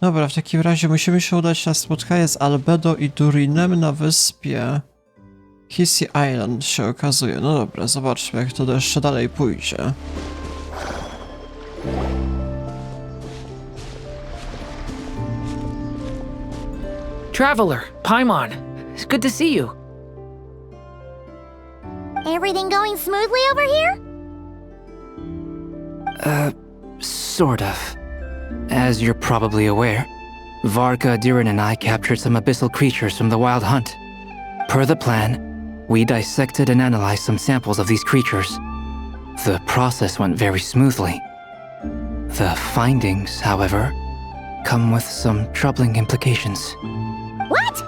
Dobra, w takim razie musimy się udać na spotkanie z Albedo i Durinem na wyspie Hissy Island się okazuje. No dobra, zobaczmy jak to jeszcze dalej pójdzie. Traveler, Paimon, it's good to see you. Everything going smoothly over here? Sort of. As you're probably aware, Varka, Durin, and I captured some abyssal creatures from the Wild Hunt. Per the plan, we dissected and analyzed some samples of these creatures. The process went very smoothly. The findings, however, come with some troubling implications. What?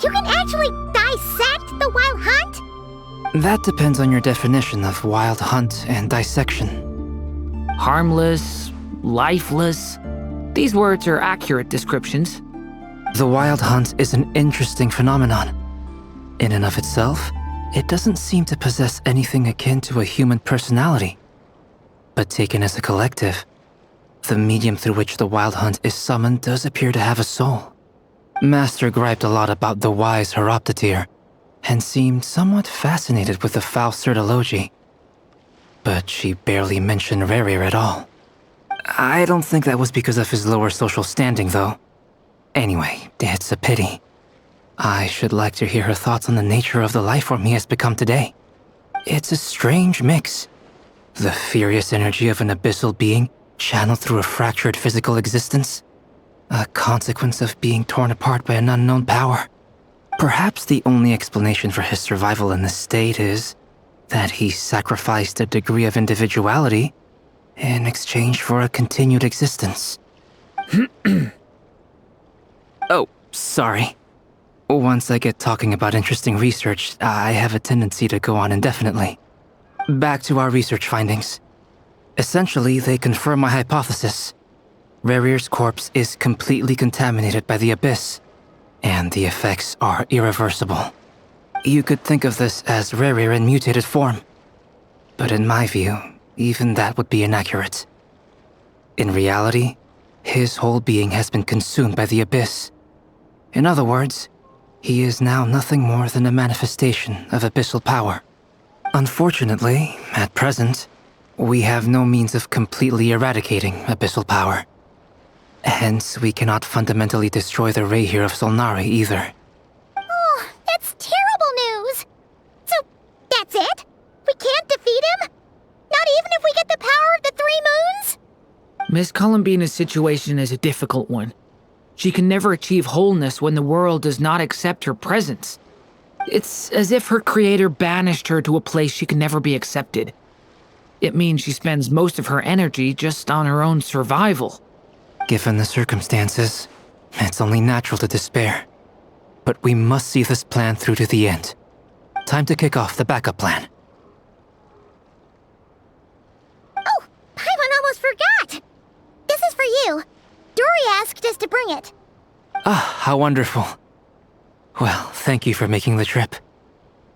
You can actually dissect the Wild Hunt? That depends on your definition of Wild Hunt and dissection. Harmless, lifeless. These words are accurate descriptions. The Wild Hunt is an interesting phenomenon. In and of itself, it doesn't seem to possess anything akin to a human personality. But taken as a collective, the medium through which the Wild Hunt is summoned does appear to have a soul. Master griped a lot about the wise Horoptetyr, and seemed somewhat fascinated with the Faust Certology. But she barely mentioned Rerir at all. I don't think that was because of his lower social standing, though. Anyway, it's a pity. I should like to hear her thoughts on the nature of the life form he has become today. It's a strange mix. The furious energy of an abyssal being channeled through a fractured physical existence. A consequence of being torn apart by an unknown power. Perhaps the only explanation for his survival in this state is that he sacrificed a degree of individuality in exchange for a continued existence. Oh, sorry. Once I get talking about interesting research, I have a tendency to go on indefinitely. Back to our research findings. Essentially, they confirm my hypothesis. Rerir's corpse is completely contaminated by the Abyss, and the effects are irreversible. You could think of this as Rerir in mutated form. But in my view, even that would be inaccurate. In reality, his whole being has been consumed by the Abyss. In other words, he is now nothing more than a manifestation of abyssal power. Unfortunately, at present, we have no means of completely eradicating abyssal power. Hence, we cannot fundamentally destroy the Rerir of Solnari either. Oh, that's terrible news! So, that's it? We can't defeat him? Not even if we get the power of the Three Moons? Miss Columbina's situation is a difficult one. She can never achieve wholeness when the world does not accept her presence. It's as if her creator banished her to a place she can never be accepted. It means she spends most of her energy just on her own survival. Given the circumstances, it's only natural to despair. But we must see this plan through to the end. Time to kick off the backup plan. Oh, Paimon almost forgot! This is for you. Dory asked us to bring it. Ah, how wonderful. Well, thank you for making the trip.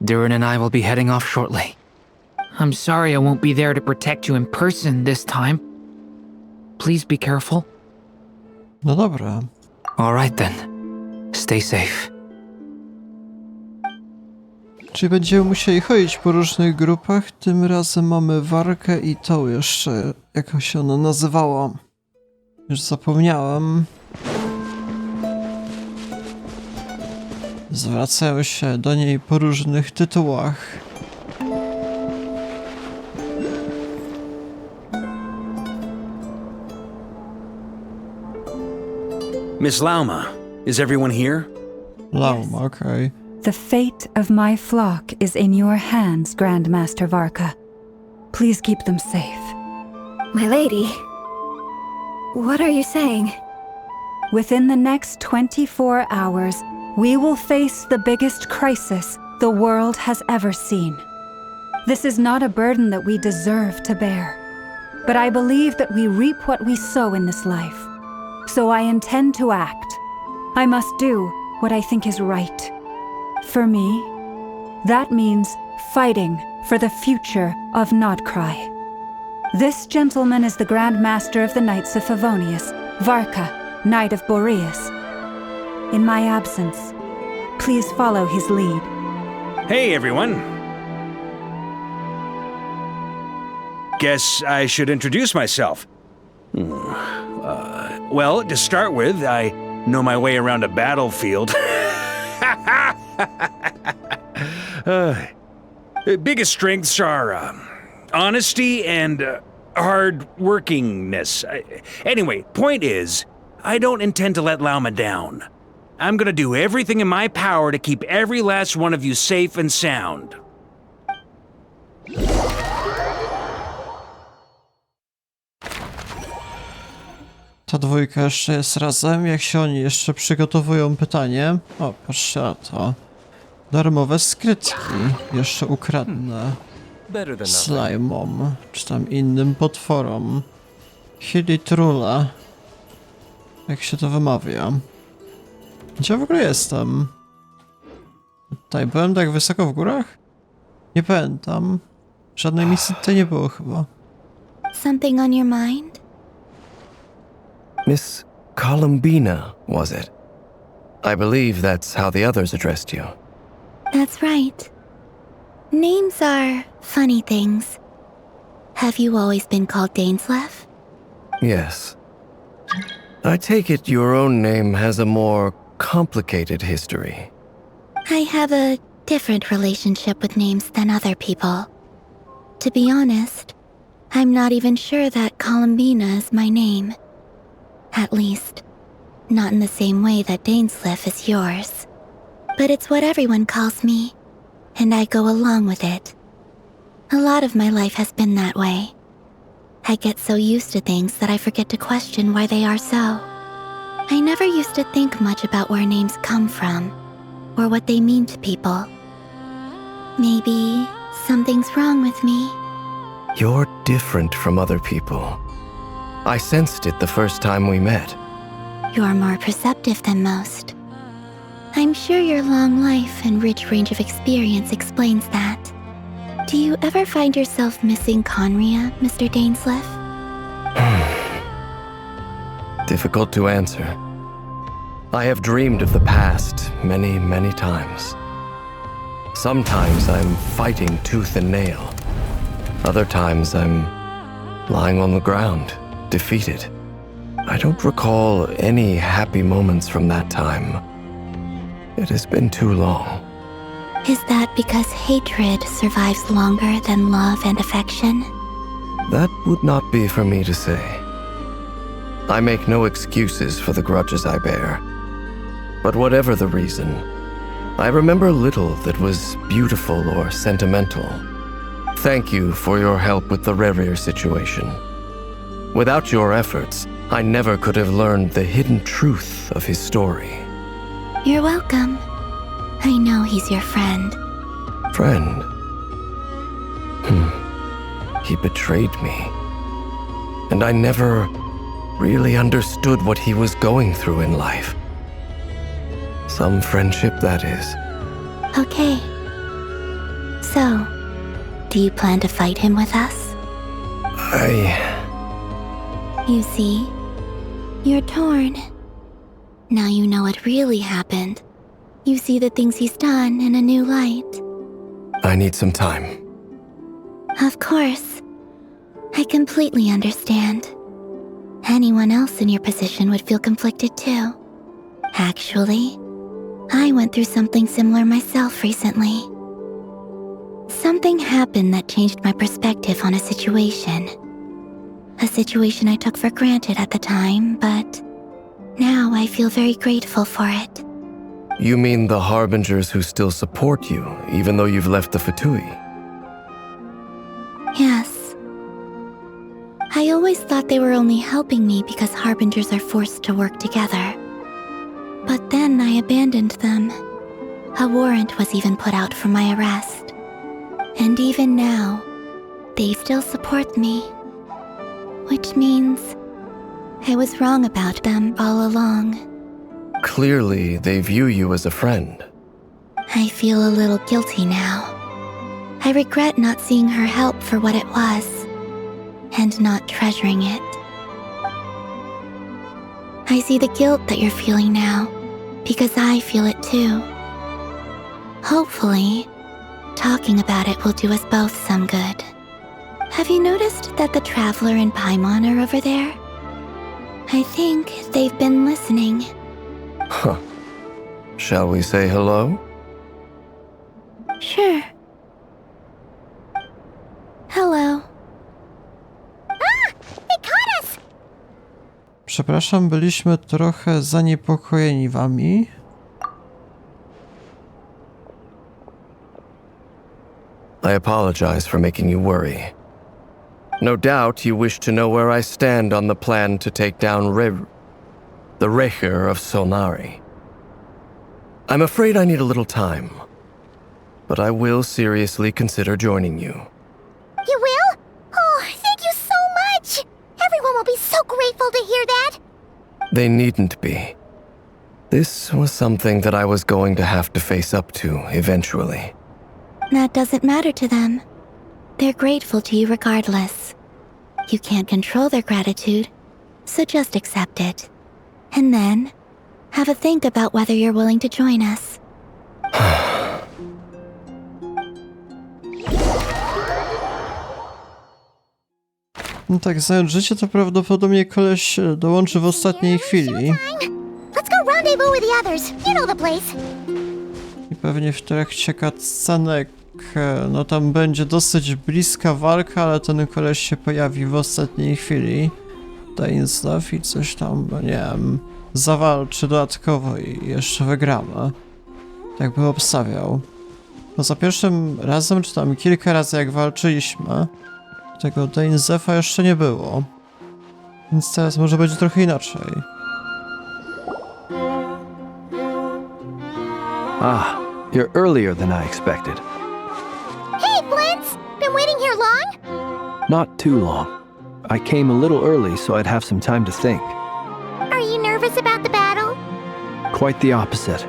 Durin and I will be heading off shortly. I'm sorry I won't be there to protect you in person this time. Please be careful. No dobra. All right then. Stay safe. Czyli będziemy musieli chodzić po różnych grupach. Tym razem mamy Warkę i tą jeszcze, jak się ona nazywała. Już zapomniałem. Zwracają się do niej po różnych tytułach. Miss Lauma, is everyone here? Lauma, okej. The fate of my flock is in your hands, Grand Master Varka. Please keep them safe. My lady. What are you saying? Within the next 24 hours, we will face the biggest crisis the world has ever seen. This is not a burden that we deserve to bear, but I believe that we reap what we sow in this life. So I intend to act. I must do what I think is right. For me, that means fighting for the future of Nod-Krai. This gentleman is the Grand Master of the Knights of Favonius, Varka, Knight of Boreas. In my absence, please follow his lead. Hey, everyone. Guess I should introduce myself. Well, to start with, I know my way around a battlefield. Biggest strengths are honesty and hard-workingness. Anyway, point is, I don't intend to let Lauma down. I'm gonna do everything in my power to keep every last one of you safe and sound. Ta dwójka jeszcze jest razem. Jak się oni jeszcze przygotowują pytanie... O, patrzcie na to. Darmowe skrytki. Jeszcze ukradnę. Slajmom. Czy tam innym potworom. Hilitrula. Jak się to wymawia? Gdzie ja w ogóle jestem? Tutaj byłem tak wysoko w górach? Nie pamiętam. Żadnej misji tutaj nie było chyba. Something on your mind? Miss Columbina, was it? I believe that's how the others addressed you. That's right. Names are funny things. Have you always been called Dainsleif? Yes. I take it your own name has a more complicated history. I have a different relationship with names than other people. To be honest, I'm not even sure that Columbina is my name. At least, not in the same way that Dainsleif is yours. But it's what everyone calls me, and I go along with it. A lot of my life has been that way. I get so used to things that I forget to question why they are so. I never used to think much about where names come from, or what they mean to people. Maybe something's wrong with me. You're different from other people. I sensed it the first time we met. You're more perceptive than most. I'm sure your long life and rich range of experience explains that. Do you ever find yourself missing Conria, Mr. Dainsleif? Difficult to answer. I have dreamed of the past many, many times. Sometimes I'm fighting tooth and nail. Other times I'm lying on the ground, defeated. I don't recall any happy moments from that time. It has been too long. Is that because hatred survives longer than love and affection? That would not be for me to say. I make no excuses for the grudges I bear. But whatever the reason, I remember little that was beautiful or sentimental. Thank you for your help with the Rerir situation. Without your efforts, I never could have learned the hidden truth of his story. You're welcome. I know he's your friend. Friend? He betrayed me. And I never really understood what he was going through in life. Some friendship, that is. Okay. So, do you plan to fight him with us? You see, you're torn. Now you know what really happened. You see the things he's done in a new light. I need some time. Of course. I completely understand. Anyone else in your position would feel conflicted too. Actually, I went through something similar myself recently. Something happened that changed my perspective on a situation. A situation I took for granted at the time, but now I feel very grateful for it. You mean the Harbingers who still support you, even though you've left the Fatui? Yes. I always thought they were only helping me because Harbingers are forced to work together. But then I abandoned them. A warrant was even put out for my arrest. And even now, they still support me. Which means I was wrong about them all along. Clearly, they view you as a friend. I feel a little guilty now. I regret not seeing her help for what it was, and not treasuring it. I see the guilt that you're feeling now, because I feel it too. Hopefully, talking about it will do us both some good. Have you noticed that the Traveler and Paimon are over there? I think they've been listening. Huh. Shall we say hello? Sure. Hello. They caught us! Przepraszam, byliśmy trochę zaniepokojeni wami. I apologize for making you worry. No doubt you wish to know where I stand on the plan to take down the Rerir of Solnari. I'm afraid I need a little time, but I will seriously consider joining you. You will? Oh, thank you so much! Everyone will be so grateful to hear that! They needn't be. This was something that I was going to have to face up to eventually. That doesn't matter to them. They're grateful to you regardless. You can't control their gratitude, so just accept it. And then, have a think about whether you're willing to join us. No tak, znając życie, to prawdopodobnie koleś dołączy w ostatniej chwili. Let's go rendezvous with the others. You know the place. I pewnie w trakcie cutscenek, no tam będzie dosyć bliska walka, ale ten koleś się pojawi w ostatniej chwili. Dainslev i coś tam, no nie wiem, zawalczy dodatkowo i jeszcze wygramy. Tak bym obstawiał. No za pierwszym razem, czy tam kilka razy jak walczyliśmy, tego Dainslefa jeszcze nie było. Więc teraz może będzie trochę inaczej. Ah, you're earlier than I expected. Hey, Flint's! Been waiting here long? Not too long. I came a little early so I'd have some time to think. Are you nervous about the battle? Quite the opposite.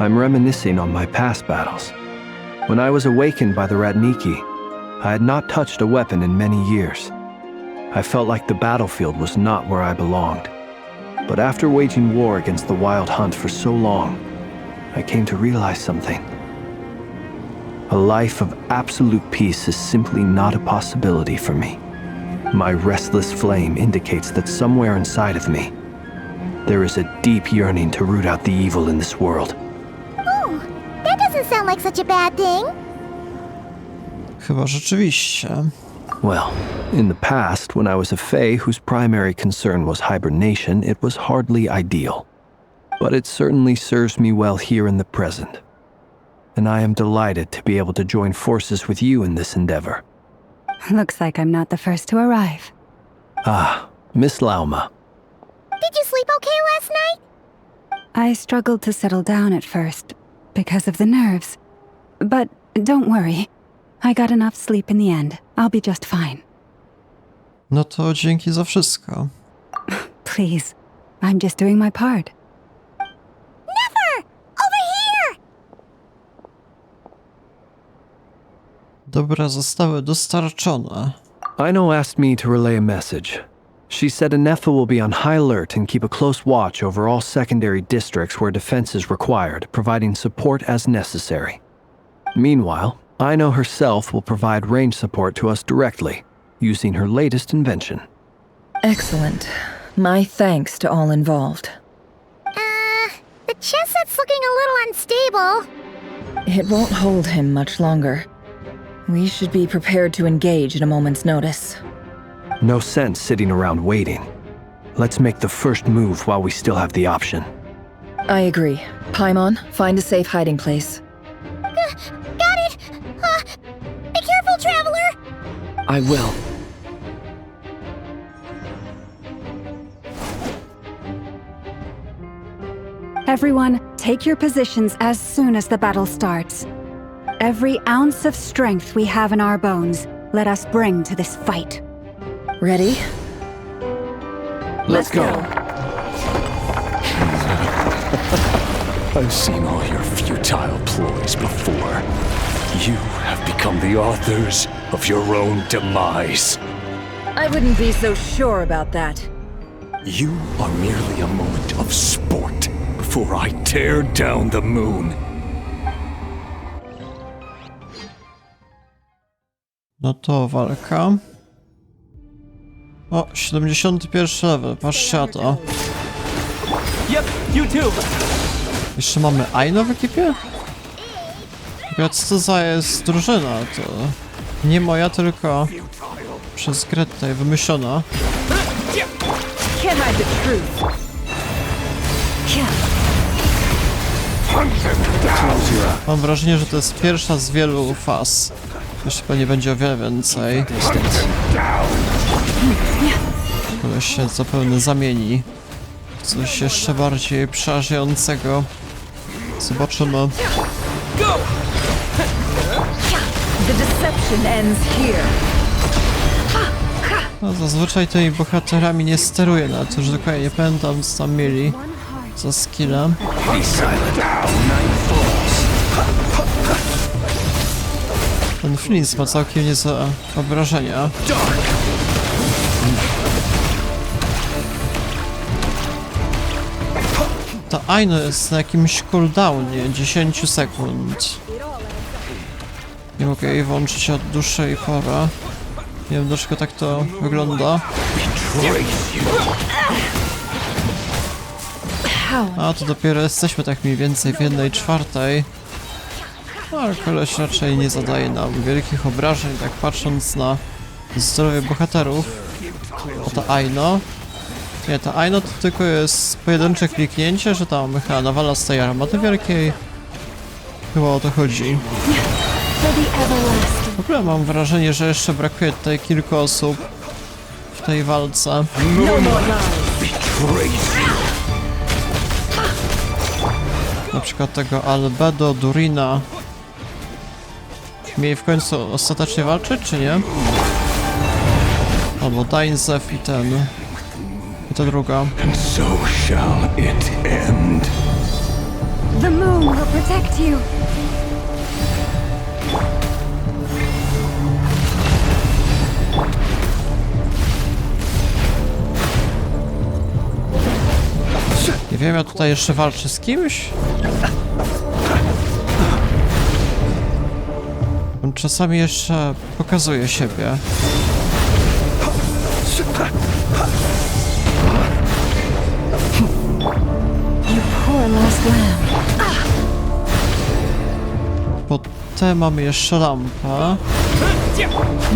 I'm reminiscing on my past battles. When I was awakened by the Ratniki, I had not touched a weapon in many years. I felt like the battlefield was not where I belonged. But after waging war against the Wild Hunt for so long, I came to realize something. A life of absolute peace is simply not a possibility for me. My restless flame indicates that somewhere inside of me, there is a deep yearning to root out the evil in this world. Oh, that doesn't sound like such a bad thing. Chyba rzeczywiście. Well, in the past, when I was a Fae whose primary concern was hibernation, it was hardly ideal. But it certainly serves me well here in the present. And I am delighted to be able to join forces with you in this endeavor. Looks like I'm not the first to arrive. Ah, Miss Lauma. Did you sleep okay last night? I struggled to settle down at first because of the nerves. But don't worry. I got enough sleep in the end. I'll be just fine. No to dzięki za wszystko. Please, I'm just doing my part. Never! Over here! Dobra, zostały dostarczone. Ino asked me to relay a message. She said Anefa will be on high alert and keep a close watch over all secondary districts where defense is required, providing support as necessary. Meanwhile, Ino herself will provide range support to us directly, using her latest invention. Excellent. My thanks to all involved. The chess set's looking a little unstable. It won't hold him much longer. We should be prepared to engage at a moment's notice. No sense sitting around waiting. Let's make the first move while we still have the option. I agree. Paimon, find a safe hiding place. Got it! Be careful, Traveler! I will. Everyone, take your positions as soon as the battle starts. Every ounce of strength we have in our bones, let us bring to this fight. Ready? Let's go. I've seen all your futile ploys before. You have become the authors of your own demise. I wouldn't be so sure about that. You are merely a moment of sport before I tear down the moon. No to walka. O, 71 level, patrzcie na to. Jeszcze mamy Aino w ekipie? Co to za jest drużyna? To nie moja, tylko przez grę tutaj wymyślona. Mam wrażenie, że to jest pierwsza z wielu faz. Jeszcze pewnie będzie o wiele więcej. Koleś się zapewne zamieni w coś jeszcze bardziej przerażającego. Zobaczymy. No, zazwyczaj tymi bohaterami nie steruję, na to, że dokładnie nie pamiętam, co tam mieli za skilla. Ten Flint ma całkiem niezłe obrażenia. Ta Aino jest na jakimś cooldownie 10 sekund. Nie mogę jej włączyć od dłuższej pory. Nie wiem, dlaczego tak to wygląda. A to dopiero jesteśmy tak mniej więcej w 1/4. Ale koleś raczej nie zadaje nam wielkich obrażeń, tak patrząc na zdrowie bohaterów. A ta Aino? Nie, ta Aino to tylko jest pojedyncze kliknięcie, że tam chyba nawala z tej armaty wielkiej. Chyba o to chodzi. W ogóle mam wrażenie, że jeszcze brakuje tutaj kilku osób w tej walce. Na przykład tego Albedo, Durina. Mieli w końcu ostatecznie walczyć, czy nie? Albo Dainzew i ten... I ta druga. And so shall it end. The moon will protect you. Nie wiem, ja tutaj jeszcze walczę z kimś? On czasami jeszcze pokazuje siebie. Potem mamy jeszcze lampę.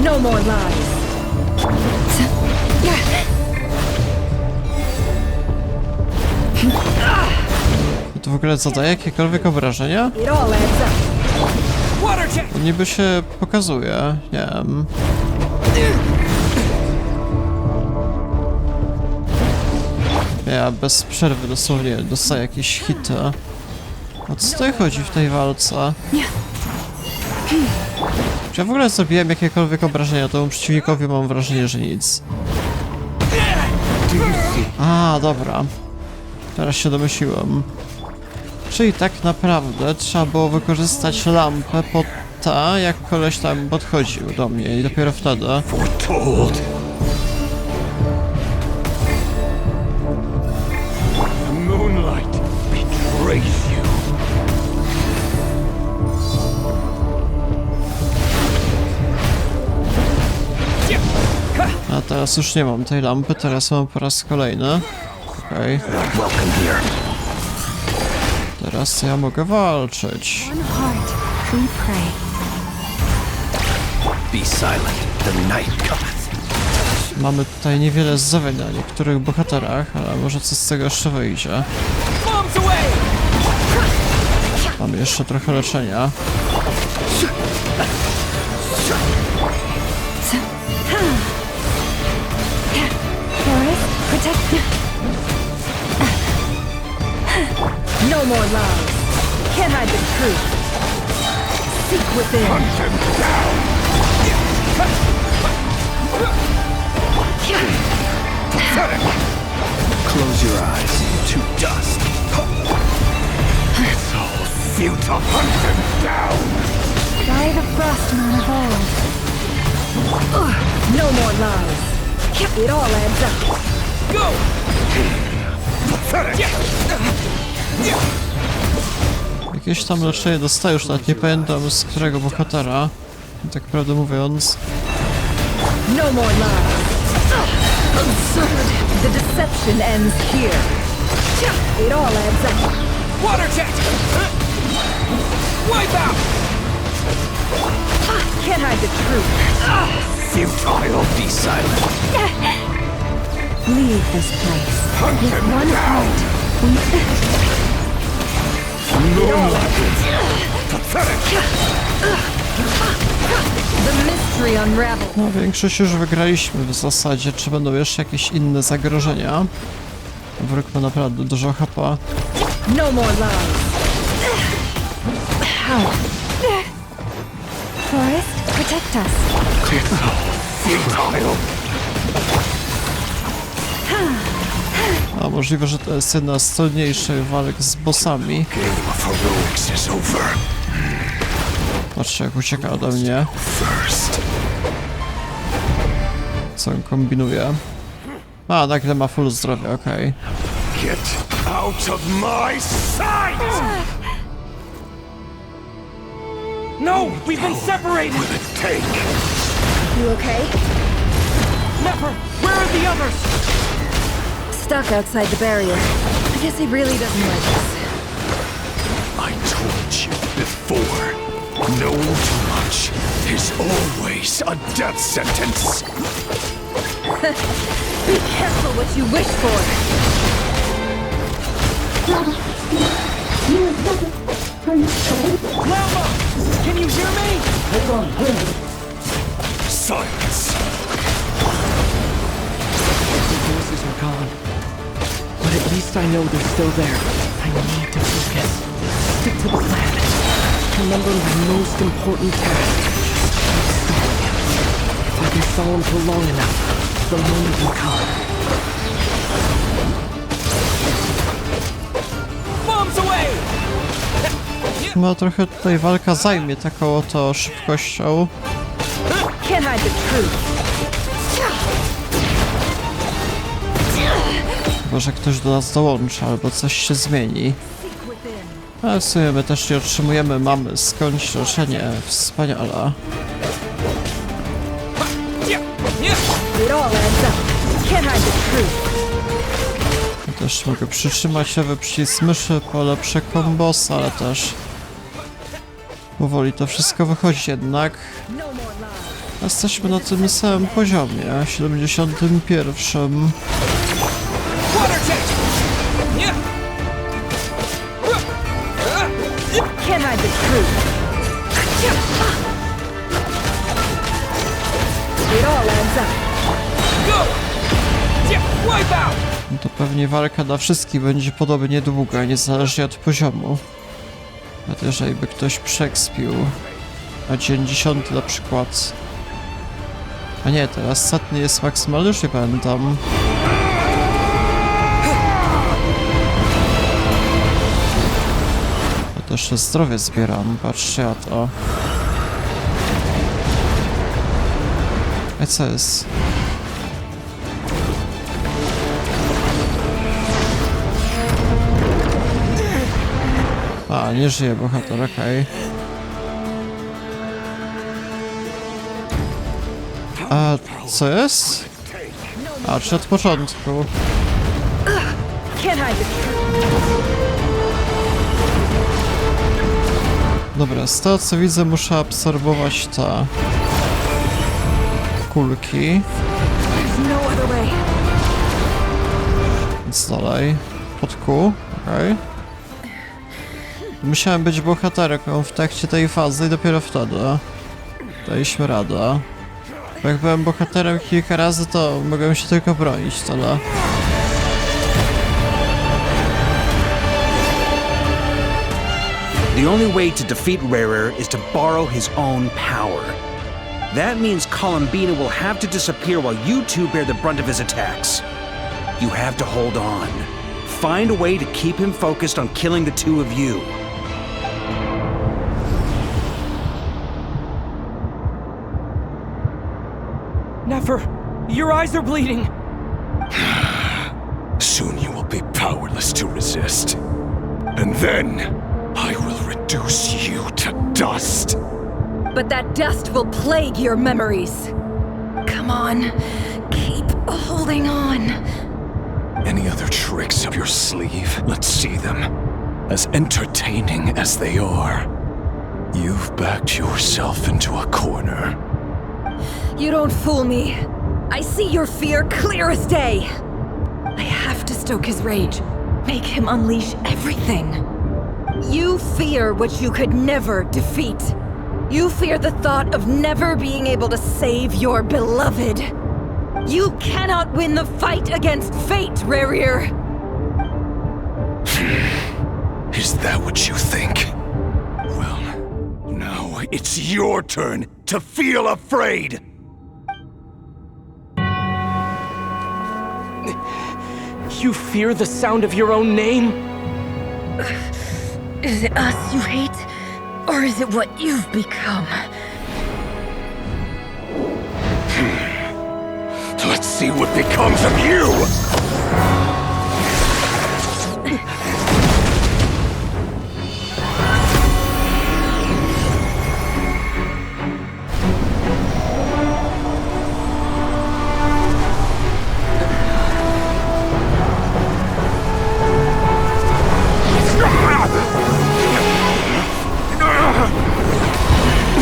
No more lies. I to w ogóle zadaje jakiekolwiek obrażenia? To niby się pokazuje, nie wiem. Ja bez przerwy dosłownie dostaję jakieś hity. O co tutaj chodzi w tej walce? Czy ja w ogóle zrobiłem jakiekolwiek obrażenia temu przeciwnikowi? Mam wrażenie, że nic. A, dobra. Teraz się domyśliłem. Czyli tak naprawdę trzeba było wykorzystać lampę po to, jak koleś tam podchodził do mnie i dopiero wtedy. A teraz już nie mam tej lampy, teraz mam po raz kolejny. Okej. Teraz ja mogę walczyć. Mamy tutaj niewiele zdawień na niektórych bohaterach, ale może coś z tego jeszcze wyjdzie. Mamy jeszcze trochę leczenia. No more lies. Can't hide the truth. Seek within. Hunt him down. Close your eyes to dust. It's all futile. Hunt him down. By the frostmoon of old. No more lies. It all adds up. Go! Jakieś tam leczenie dostaję, już nawet nie pamiętam z którego bohatera. Tak prawdę mówiąc. No more lies. Absurd. The deception ends here. It all adds up. Water jet! Wipe out! Can't hide the truth. Futile, be silent. Leave this place. With one heart, The mystery unravels. No, większość już wygraliśmy w zasadzie. Czy będą jeszcze jakieś inne zagrożenia? Wróg ma naprawdę dużo HP. No more lies. Forest, protect us. Futile. A możliwe, że to jest jedna z trudniejszych walk z bossami. Game of heroics is over. Patrzcie, jak ucieka ode mnie. First. Co on kombinuje? A, nagle ma full zdrowia, okej. Get out of my sight! No! We've been separated! Take. You okay? Never! Where are the others? Stuck outside the barrier. I guess he really doesn't like us. I told you before. Knowing too much is always a death sentence. Be careful what you wish for. Lama! Can you hear me? Silence. The voices are gone. But at least I know they're still there. I need to focus. Stick to the plan. Remember my most important task. If I can follow him for long enough, the moment will come. Bombs away! No trochę tutaj walka zajmie taką oto szybkością. Can't hide the truth. Chyba, że ktoś do nas dołączy albo coś się zmieni. A w sumie my też nie otrzymujemy, mamy skądś leczenie. Wspaniale. It all adds up. Can't hide the truth. Ja też mogę przytrzymać lewy przycisk myszy, polepszę kombosa, ale też powoli to wszystko wychodzi jednak. Jesteśmy na tym samym poziomie, 71. Can't hide the truth. It all adds up. Wipe out! No to pewnie walka dla wszystkich będzie podobnie długa, niezależnie od poziomu. Nawet jeżeli by ktoś przeekspił. A dzień 10 na przykład. A nie, teraz setny jest maksymalny, już nie pamiętam. Ja też zdrowie zbieram, patrzcie na to. A co jest? A, nie żyje bohater, okej. A co jest? A, czy od początku? Can't hide the truth. Dobra, z tego co widzę muszę absorbować te kulki. There's no other way. Nic dalej. Pod kół, okej. Musiałem być bohaterką w trakcie tej fazy i dopiero wtedy daliśmy radę. Bo jak byłem bohaterem kilka razy, to mogłem się tylko bronić, tyle. The only way to defeat Rerir is to borrow his own power. That means Columbina will have to disappear while you two bear the brunt of his attacks. You have to hold on. Find a way to keep him focused on killing the two of you. Never! Your eyes are bleeding! Soon strength to resist. And then, I will reduce you to dust. But that dust will plague your memories. Come on, keep holding on. Any other tricks up your sleeve? Let's see them. As entertaining as they are, you've backed yourself into a corner. You don't fool me. I see your fear clear as day. I have to stoke his rage. Make him unleash everything. You fear what you could never defeat. You fear the thought of never being able to save your beloved. You cannot win the fight against fate, Rerir. Is that what you think? Well, now it's your turn to feel afraid! You fear the sound of your own name? Is it us you hate? Or is it what you've become? Let's see what becomes of you!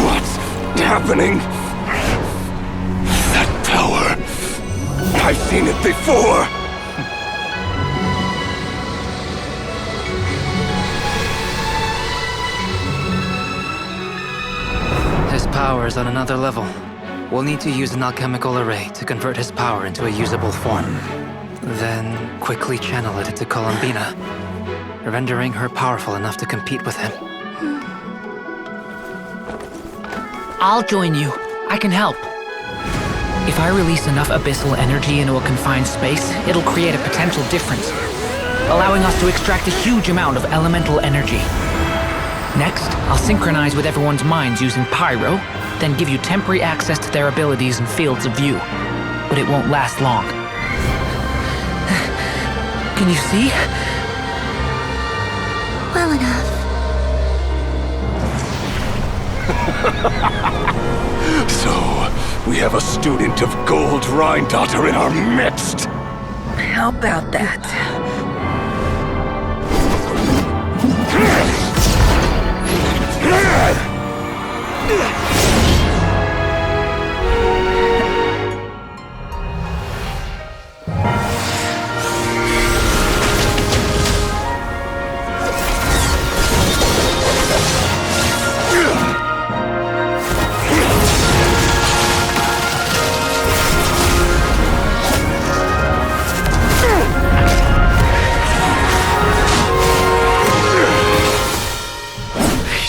What's happening? That power. I've seen it before! His power is on another level. We'll need to use an alchemical array to convert his power into a usable form. Then quickly channel it into Columbina, rendering her powerful enough to compete with him. I'll join you. I can help. If I release enough abyssal energy into a confined space, it'll create a potential difference, allowing us to extract a huge amount of elemental energy. Next, I'll synchronize with everyone's minds using pyro, then give you temporary access to their abilities and fields of view. But it won't last long. Can you see? Well enough. So, we have a student of Gold Rheindotter in our midst! How about that?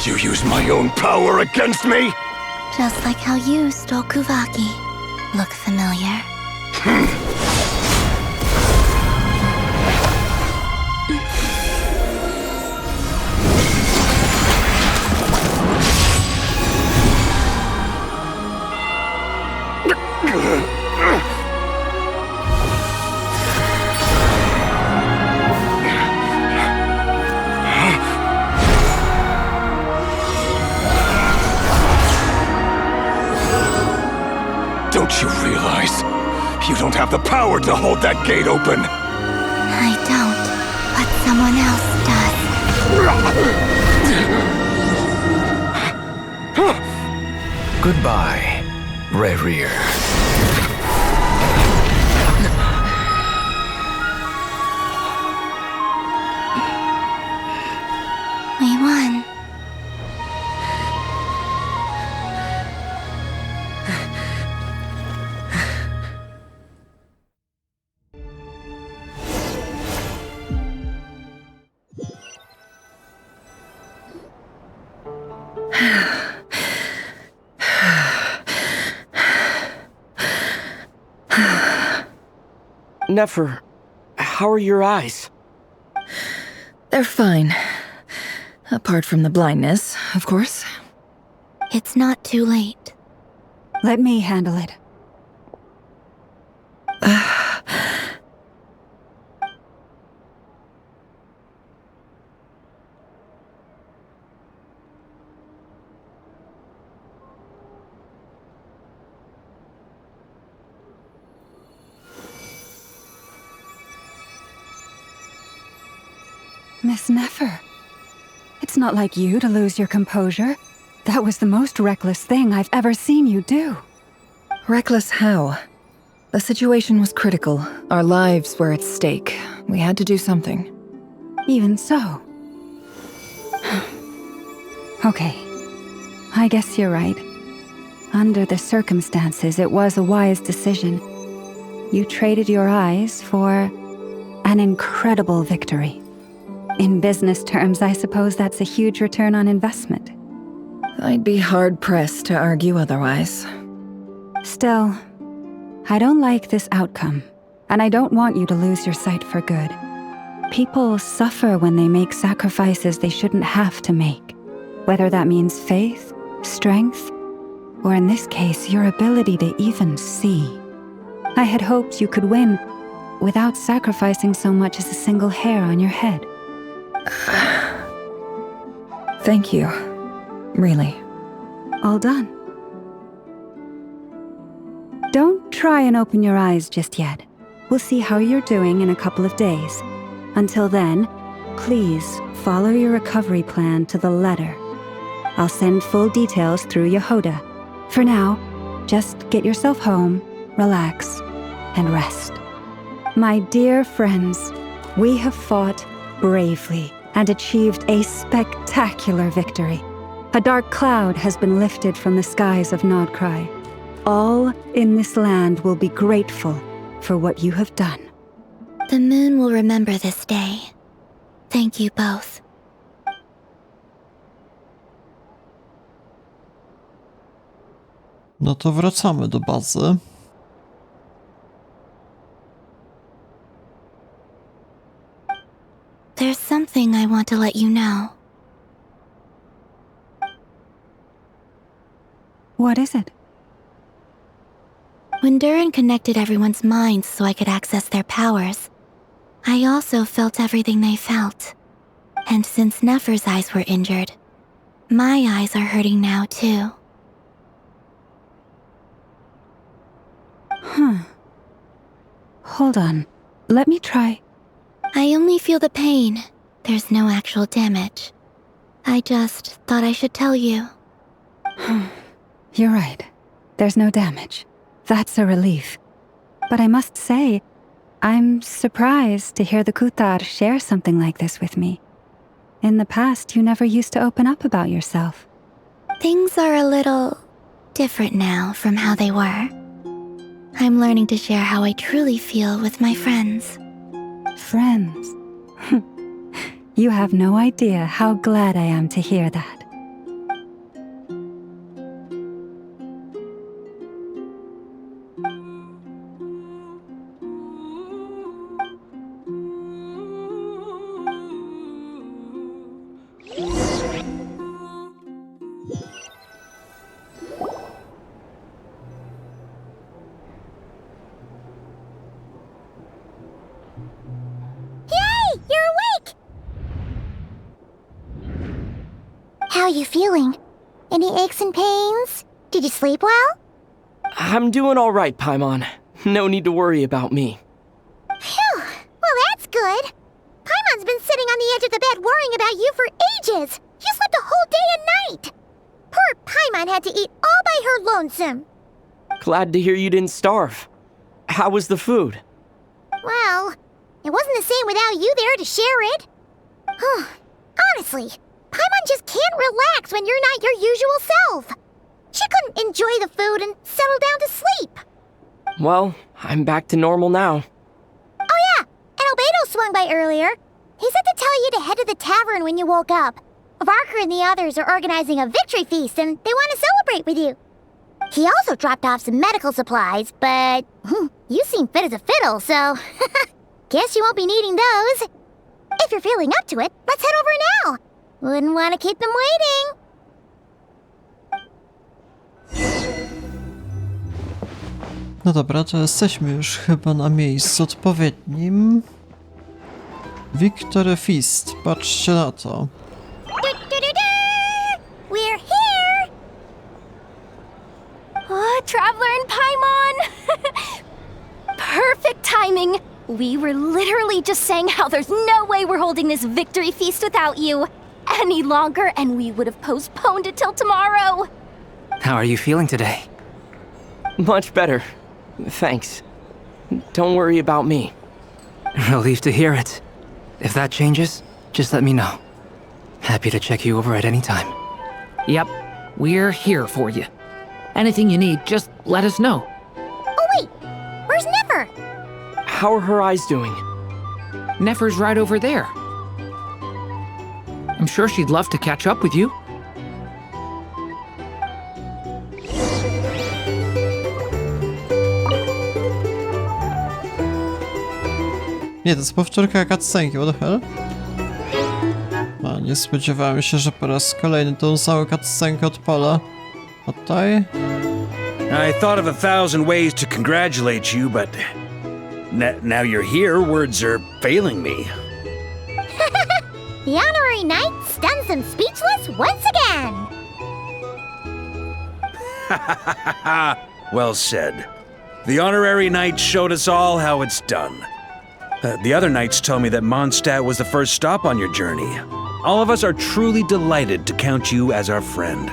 You use my own power against me? Just like how you stole Kuvaki. Look familiar? Don't you realize? You don't have the power to hold that gate open! I don't, but someone else does. Goodbye, Rerir. We won. Nefer, how are your eyes? They're fine. Apart from the blindness, of course. It's not too late. Let me handle it. Miss Nefer. It's not like you to lose your composure. That was the most reckless thing I've ever seen you do. Reckless how? The situation was critical. Our lives were at stake. We had to do something. Even so. Okay. I guess you're right. Under the circumstances, it was a wise decision. You traded your eyes for an incredible victory. In business terms, I suppose that's a huge return on investment. I'd be hard-pressed to argue otherwise. Still, I don't like this outcome, and I don't want you to lose your sight for good. People suffer when they make sacrifices they shouldn't have to make, whether that means faith, strength, or in this case, your ability to even see. I had hoped you could win without sacrificing so much as a single hair on your head. Thank you. Really. All done. Don't try and open your eyes just yet. We'll see how you're doing in a couple of days. Until then, please follow your recovery plan to the letter. I'll send full details through Yehoda. For now, just get yourself home, relax, and rest. My dear friends, we have fought bravely and achieved a spectacular victory. A dark cloud has been lifted from the skies of Nod-Krai. All in this land will be grateful for what you have done. The moon will remember this day. Thank you both. No to wracamy do bazy. There's something I want to let you know. What is it? When Durin connected everyone's minds so I could access their powers, I also felt everything they felt. And since Nefer's eyes were injured, my eyes are hurting now too. Huh. Hold on. Let me try. I only feel the pain. There's no actual damage. I just thought I should tell you. You're right. There's no damage. That's a relief. But I must say, I'm surprised to hear the Kutar share something like this with me. In the past, you never used to open up about yourself. Things are a little different now from how they were. I'm learning to share how I truly feel with my friends. Friends? You have no idea how glad I am to hear that. How are you feeling? Any aches and pains? Did you sleep well? I'm doing all right, Paimon. No need to worry about me. Phew! Well, that's good. Paimon's been sitting on the edge of the bed worrying about you for ages. You slept a whole day and night. Poor Paimon had to eat all by her lonesome. Glad to hear you didn't starve. How was the food? Well, it wasn't the same without you there to share it. Honestly, Paimon just can't relax when you're not your usual self. She couldn't enjoy the food and settle down to sleep. Well, I'm back to normal now. Oh yeah, and Albedo swung by earlier. He said to tell you to head to the tavern when you woke up. Varker and the others are organizing a victory feast and they want to celebrate with you. He also dropped off some medical supplies, but you seem fit as a fiddle, so guess you won't be needing those. If you're feeling up to it, let's head over now. Wouldn't want to keep them waiting. No dobra, to jesteśmy już chyba na miejscu odpowiednim. Victory Feast, patrzcie na to. We're here! Oh, Traveler and Paimon! Perfect timing! We were literally just saying how there's no way we're holding this victory feast without you any longer, and we would have postponed it till tomorrow. How are you feeling today? Much better. Thanks. Don't worry about me. Relieved to hear it. If that changes, just let me know. Happy to check you over at any time. Yep, we're here for you. Anything you need, just let us know. Oh wait, where's Nefer? How are her eyes doing? Nefer's right over there. I'm sure she'd love to catch up with you. Nie, to jest powtórka cutscenki, what the hell? No, nie spodziewałem się, że po raz kolejny tą samą cutscenkę odpala. A tutaj? I thought of 1,000 ways to congratulate you, but now you're here, words are failing me. The honorary knight stuns them speechless once again. Well said. The honorary knight showed us all how it's done. The other knights tell me that Mondstadt was the first stop on your journey. All of us are truly delighted to count you as our friend.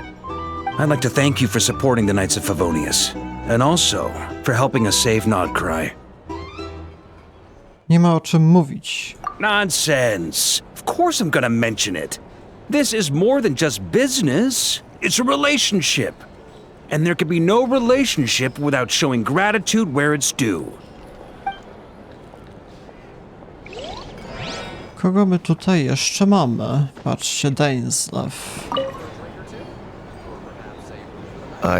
I'd like to thank you for supporting the Knights of Favonius, and also for helping us save Nod-Krai. Nie ma o czym mówić. Nonsense! Of course I'm gonna mention it. This is more than just business. It's a relationship. And there can be no relationship without showing gratitude where it's due. Kogo my tutaj jeszcze mamy? Patrzcie, Dainslev.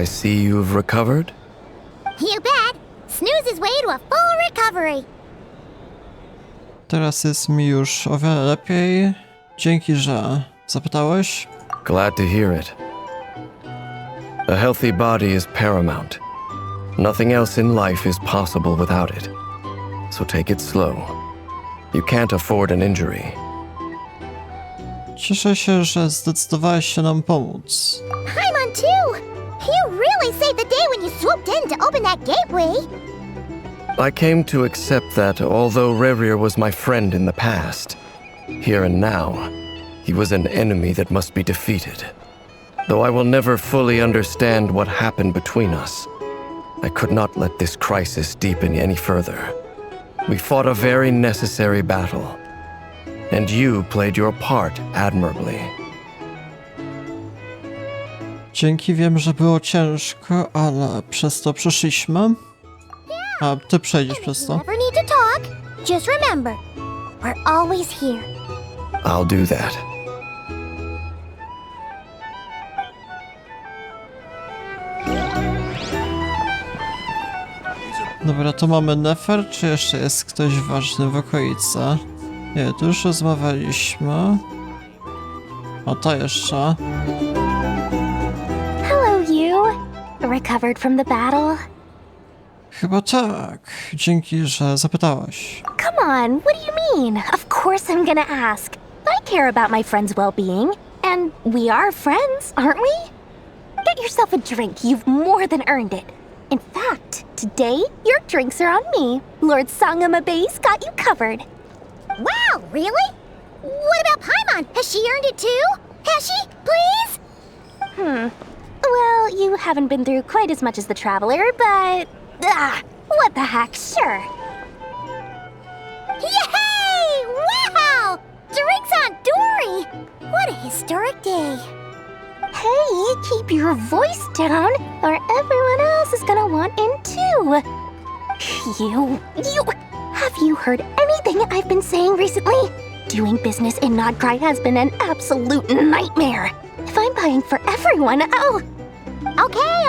I see you've recovered? You bet. Snooze his way to a full recovery. Teraz jest mi już o wiele lepiej. Dzięki, że zapytałeś. Glad to hear it. A healthy body is paramount. Nothing else in life is possible without it. So take it slow. You can't afford an injury. Cieszę się, że zdecydowałeś się nam pomóc. Paimon too. You really saved the day when you swooped in to open that gateway. I came to accept that although Rerir was my friend in the past, here and now, he was an enemy that must be defeated. Though I will never fully understand what happened between us, I could not let this crisis deepen any further. We fought a very necessary battle, and you played your part admirably. Dzięki, wiem, że było ciężko, ale przez to przeszliśmy. A ty przejdziesz przez to. Never need to talk. Just remember, we're always here. I'll do that. Dobra, to mamy Nefer, czy jeszcze jest ktoś ważny w okolicy? Nie, tu już rozmawialiśmy. O, to jeszcze. Hello, you. Recovered from the battle? Chyba tak. Dzięki, że zapytałaś. Come on, what do you mean? Of course I'm gonna ask. I care about my friend's well-being. And we are friends, aren't we? Get yourself a drink. You've more than earned it. In fact, today, your drinks are on me. Lord Sangamabay's got you covered. Wow, really? What about Paimon? Has she earned it too? Has she? Please? Well, you haven't been through quite as much as the Traveler, but... what the heck, sure. Yay! Wow! Drinks on Dory! What a historic day. Hey, keep your voice down, or everyone else is gonna want in too. You... Have you heard anything I've been saying recently? Doing business in Nod-Krai has been an absolute nightmare. If I'm buying for everyone, oh...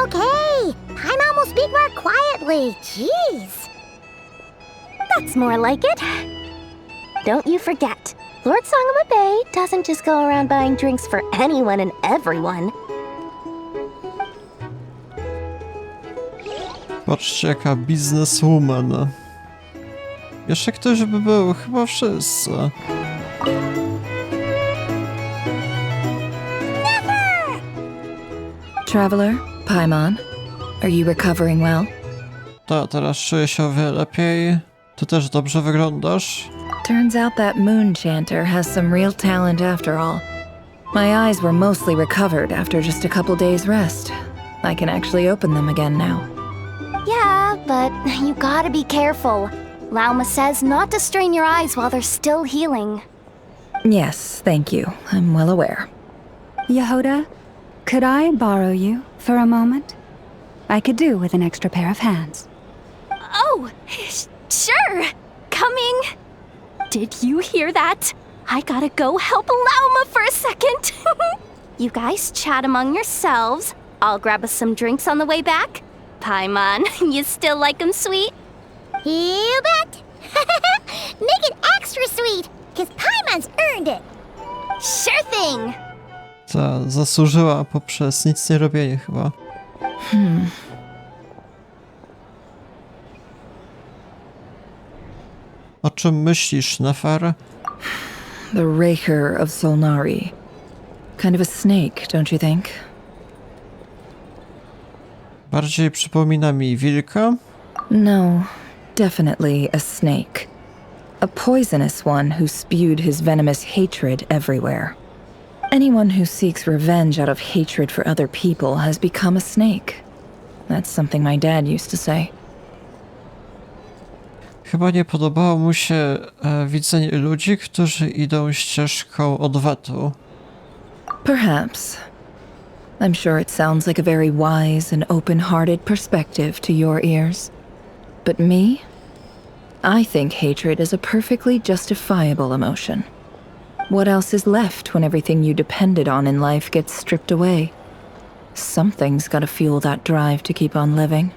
Okay. Paimon will speak more quietly. Jeez. That's more like it. Don't you forget, Lord Sangamabe doesn't just go around buying drinks for anyone and everyone. Patrzcie, jaka bizneswoman. Jeszcze ktoś by był, chyba wszyscy. Traveler, Paimon, are you recovering well? To teraz czuję się o wiele lepiej. Ty też dobrze wyglądasz. Turns out that moon chanter has some real talent after all. My eyes were mostly recovered after just a couple days rest. I can actually open them again now. Yeah, but you gotta be careful. Lauma says not to strain your eyes while they're still healing. Yes, thank you. I'm well aware. Yehuda, could I borrow you for a moment? I could do with an extra pair of hands. Oh, sure. Coming. Did you hear that? I gotta go help Lauma for a second. You guys chat among yourselves. I'll grab us some drinks on the way back. Paimon, you still like 'em sweet? You bet. Make it extra sweet, cause Paimon's earned it. Sure thing. Ta zasłużyła poprzez nic nie robienie chyba. O czym myślisz, Nefer? The Rerir of Solnari. Kind of a snake, don't you think? Bardziej przypomina mi wilka? No, definitely a snake. A poisonous one who spewed his venomous hatred everywhere. Anyone who seeks revenge out of hatred for other people has become a snake. That's something my dad used to say. Chyba nie podobało mu się widzenie ludzi, którzy idą ścieżką odwetu. Perhaps. I'm sure it sounds like a very wise and open-hearted perspective to your ears. But me? I think hatred is a perfectly justifiable emotion. What else is left when everything you depended on in life gets stripped away? Something's gotta fuel that drive to keep on living.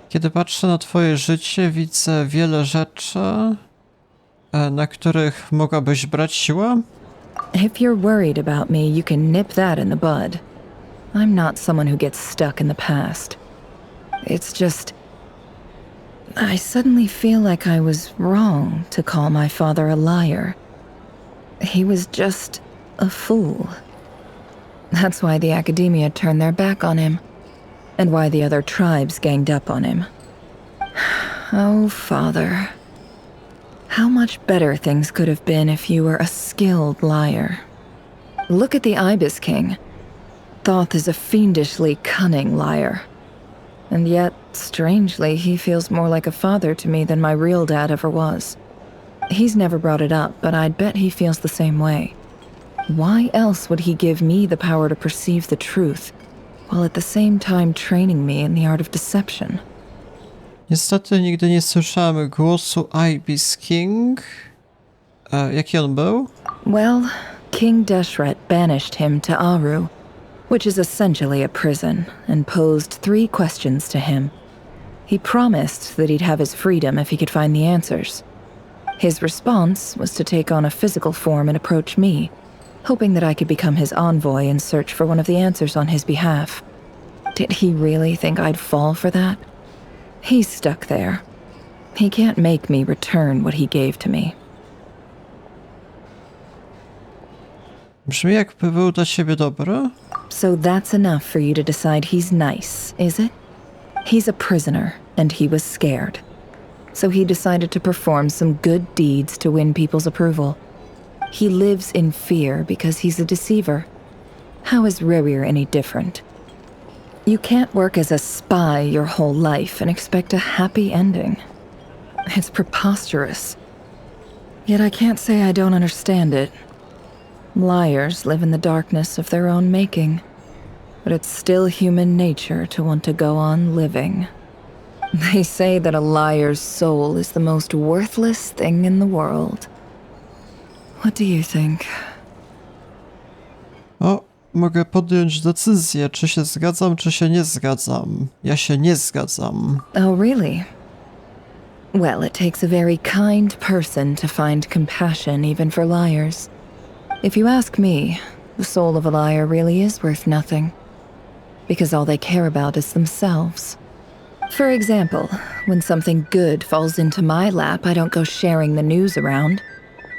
Kiedy patrzę na twoje życie, widzę wiele rzeczy, na których mogłabyś brać siłę. If you're worried about me, you can nip that in the bud. I'm not someone who gets stuck in the past. It's just... I suddenly feel like I was wrong to call my father a liar. He was just a fool. That's why the academia turned their back on him, and why the other tribes ganged up on him. Oh, Father. How much better things could have been if you were a skilled liar. Look at the Ibis King. Thoth is a fiendishly cunning liar. And yet, strangely, he feels more like a father to me than my real dad ever was. He's never brought it up, but I'd bet he feels the same way. Why else would he give me the power to perceive the truth, while at the same time training me in the art of deception? Niestety nigdy nie słyszałem głosu Ibis King. Jaki on był? Well, King Deshret banished him to Aru, which is essentially a prison, and posed 3 questions to him. He promised that he'd have his freedom if he could find the answers. His response was to take on a physical form and approach me, hoping that I could become his envoy and search for one of the answers on his behalf. Did he really think I'd fall for that? He's stuck there. He can't make me return what he gave to me. Brzmi jakby był dla ciebie dobry. So that's enough for you to decide he's nice, is it? He's a prisoner, and he was scared. So he decided to perform some good deeds to win people's approval. He lives in fear because he's a deceiver. How is Rerir any different? You can't work as a spy your whole life and expect a happy ending. It's preposterous. Yet I can't say I don't understand it. Liars live in the darkness of their own making, but it's still human nature to want to go on living. They say that a liar's soul is the most worthless thing in the world. What do you think? O, mogę podjąć decyzję, czy się zgadzam, czy się nie zgadzam. Ja się nie zgadzam. Oh, really? Well, it takes a very kind person to find compassion even for liars. If you ask me, the soul of a liar really is worth nothing. Because all they care about is themselves. For example, when something good falls into my lap, I don't go sharing the news around.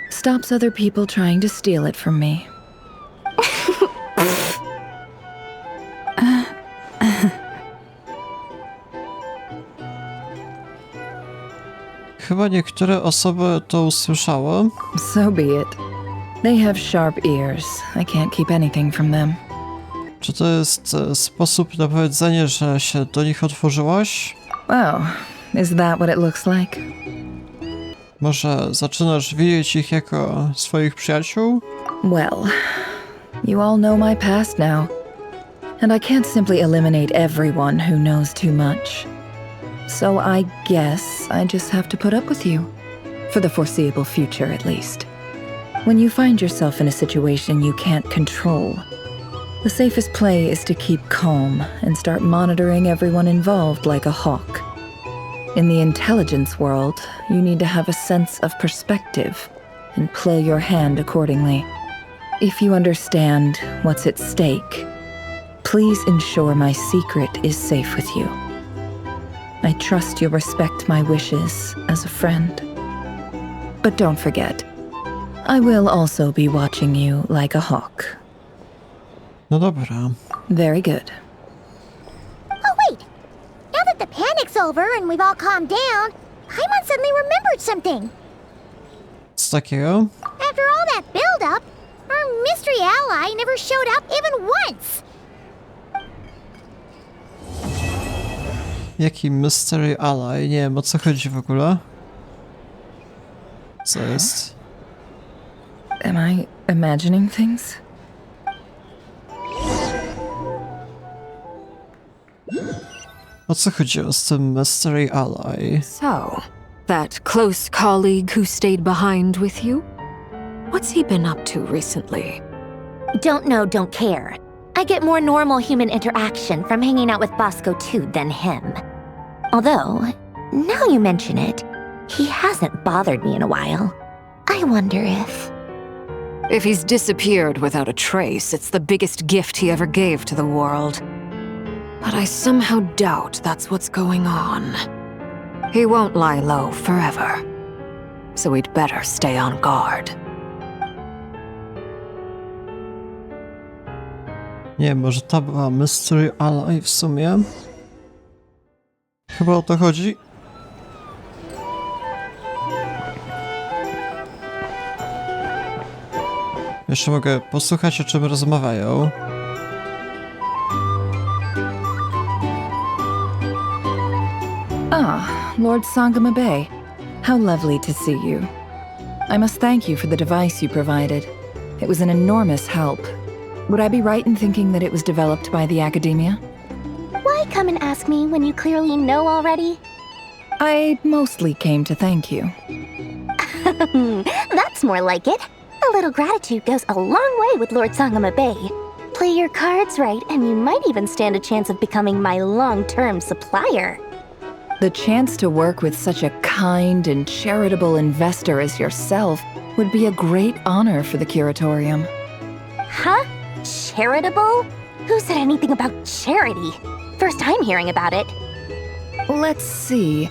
Stops other people trying to steal it from me. chyba niektóre osoby to usłyszały. So be it. They have sharp ears. I can't keep anything from them. Czy to jest sposób na powiedzenie, że się do nich otworzyłaś? Oh, is that what it looks like? Może zaczynasz widzieć ich jako swoich przyjaciół? Well, you all know my past now. And I can't simply eliminate everyone who knows too much. So I guess I just have to put up with you. For the foreseeable future, at least. When you find yourself in a situation you can't control, the safest play is to keep calm and start monitoring everyone involved like a hawk. In the intelligence world, you need to have a sense of perspective and play your hand accordingly. If you understand what's at stake, please ensure my secret is safe with you. I trust you'll respect my wishes as a friend. But don't forget, I will also be watching you like a hawk. No dobra. Very good. Oh, wait! Now that the panic's over and we've all calmed down, Paimon suddenly remembered something. Co takiego? After all that build-up, our mystery ally never showed up even once. Jaki mystery ally? Nie wiem, o co chodzi w ogóle. Co jest? Am I imagining things? O co chodziło z tym mystery ally? So, that close colleague who stayed behind with you? What's he been up to recently? Don't know, don't care. I get more normal human interaction from hanging out with Bosco too than him. Although, now you mention it, he hasn't bothered me in a while. I wonder if... If he's disappeared without a trace, it's the biggest gift he ever gave to the world. But I somehow doubt that's what's going on. He won't lie low forever. So we'd better stay on guard. Nie, może ta była mystery ally w sumie? Chyba o to chodzi? Jeszcze mogę posłuchać, o czym rozmawiają. Ah, Lord Sangama Bay. How lovely to see you. I must thank you for the device you provided. It was an enormous help. Would I be right in thinking that it was developed by the Academia? Why come and ask me when you clearly know already? I mostly came to thank you. That's more like it. A little gratitude goes a long way with Lord Sangama Bay. Play your cards right, and you might even stand a chance of becoming my long-term supplier. The chance to work with such a kind and charitable investor as yourself would be a great honor for the Curatorium. Huh? Charitable? Who said anything about charity? First I'm hearing about it. Let's see.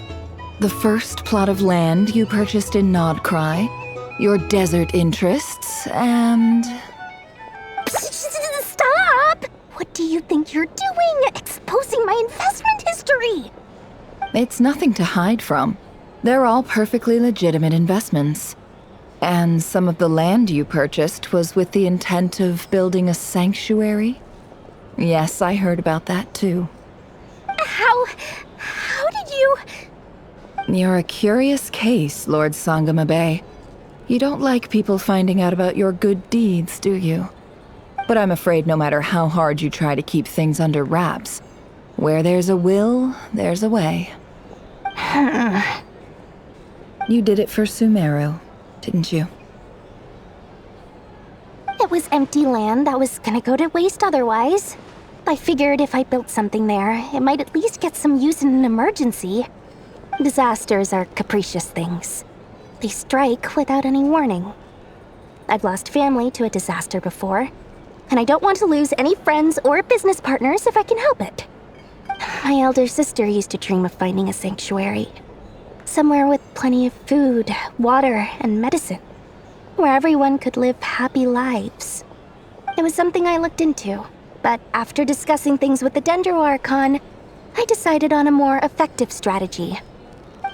The first plot of land you purchased in Nod-Krai, your desert interests, and... Stop! What do you think you're doing? Exposing my investment history! It's nothing to hide from. They're all perfectly legitimate investments. And some of the land you purchased was with the intent of building a sanctuary? Yes, I heard about that too. How did you... You're a curious case, Lord Sangama Bay. You don't like people finding out about your good deeds, do you? But I'm afraid no matter how hard you try to keep things under wraps, where there's a will, there's a way. You did it for Sumeru, didn't you? It was empty land that was gonna go to waste otherwise. I figured if I built something there, it might at least get some use in an emergency. Disasters are capricious things. They strike without any warning. I've lost family to a disaster before, and I don't want to lose any friends or business partners if I can help it. My elder sister used to dream of finding a sanctuary. Somewhere with plenty of food, water, and medicine. Where everyone could live happy lives. It was something I looked into, but after discussing things with the Dendro Archon, I decided on a more effective strategy.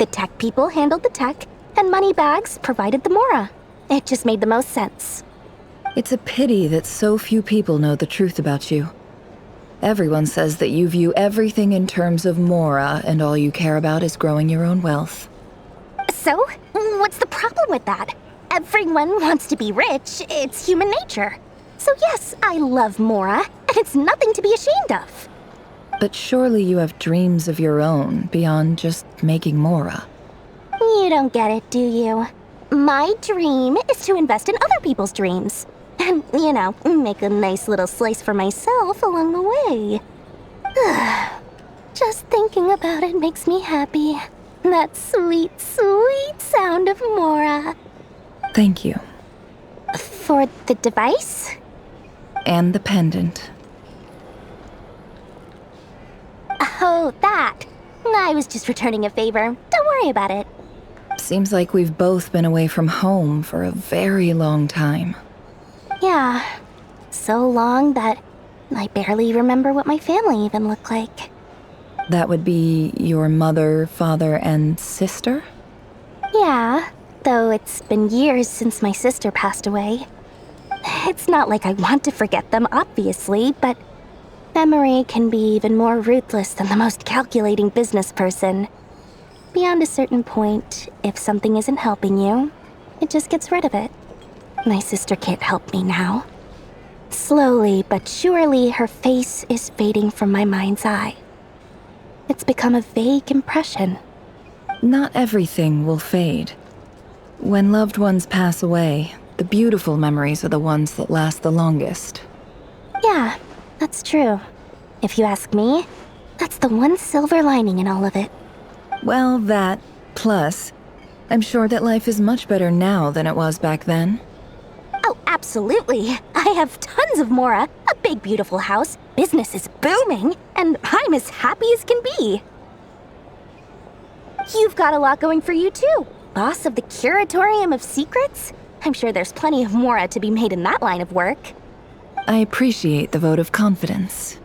The tech people handled the tech, and Moneybags provided the Mora. It just made the most sense. It's a pity that so few people know the truth about you. Everyone says that you view everything in terms of Mora, and all you care about is growing your own wealth. So, what's the problem with that? Everyone wants to be rich. It's human nature. So yes, I love Mora, and it's nothing to be ashamed of. But surely you have dreams of your own beyond just making Mora. You don't get it, do you? My dream is to invest in other people's dreams. And, make a nice little slice for myself along the way. Just thinking about it makes me happy. That sweet, sweet sound of Mora. Thank you. For the device? And the pendant. Oh, that. I was just returning a favor. Don't worry about it. Seems like we've both been away from home for a very long time. Yeah. So long that I barely remember what my family even looked like. That would be your mother, father, and sister? Yeah, though it's been years since my sister passed away. It's not like I want to forget them, obviously, but memory can be even more ruthless than the most calculating business person. Beyond a certain point, if something isn't helping you, it just gets rid of it. My sister can't help me now. Slowly but surely, her face is fading from my mind's eye. It's become a vague impression. Not everything will fade. When loved ones pass away, the beautiful memories are the ones that last the longest. Yeah, that's true. If you ask me, that's the one silver lining in all of it. Well, that, plus, I'm sure that life is much better now than it was back then. Oh, absolutely. I have tons of Mora, a big beautiful house, business is booming, and I'm as happy as can be. You've got a lot going for you too. Boss of the Curatorium of Secrets? I'm sure there's plenty of Mora to be made in that line of work. I appreciate the vote of confidence.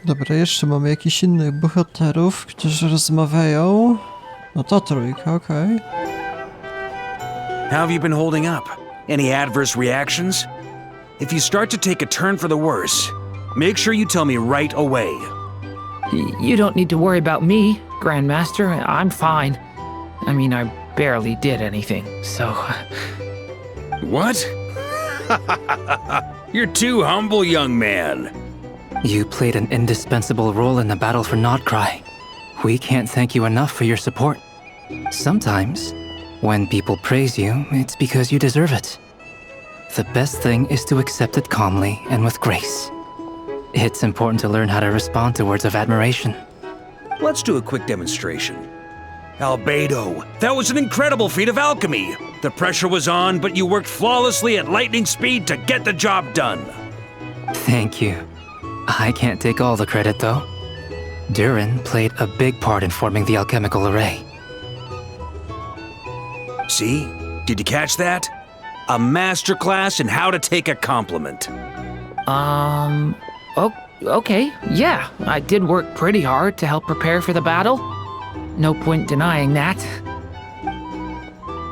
Dobra, jeszcze mamy jakichś innych bohaterów, którzy rozmawiają. No to trójka, okej. How have you been holding up? Any adverse reactions? If you start to take a turn for the worse, make sure you tell me right away. You don't need to worry about me, Grandmaster. I'm fine. I mean, I barely did anything, so... What? You're too humble, young man. You played an indispensable role in the battle for Nod-Krai. We can't thank you enough for your support. Sometimes, when people praise you, it's because you deserve it. The best thing is to accept it calmly and with grace. It's important to learn how to respond to words of admiration. Let's do a quick demonstration. Albedo, that was an incredible feat of alchemy. The pressure was on, but you worked flawlessly at lightning speed to get the job done. Thank you. I can't take all the credit, though. Durin played a big part in forming the alchemical array. See? Did you catch that? A masterclass in how to take a compliment. Okay, yeah. I did work pretty hard to help prepare for the battle. No point denying that.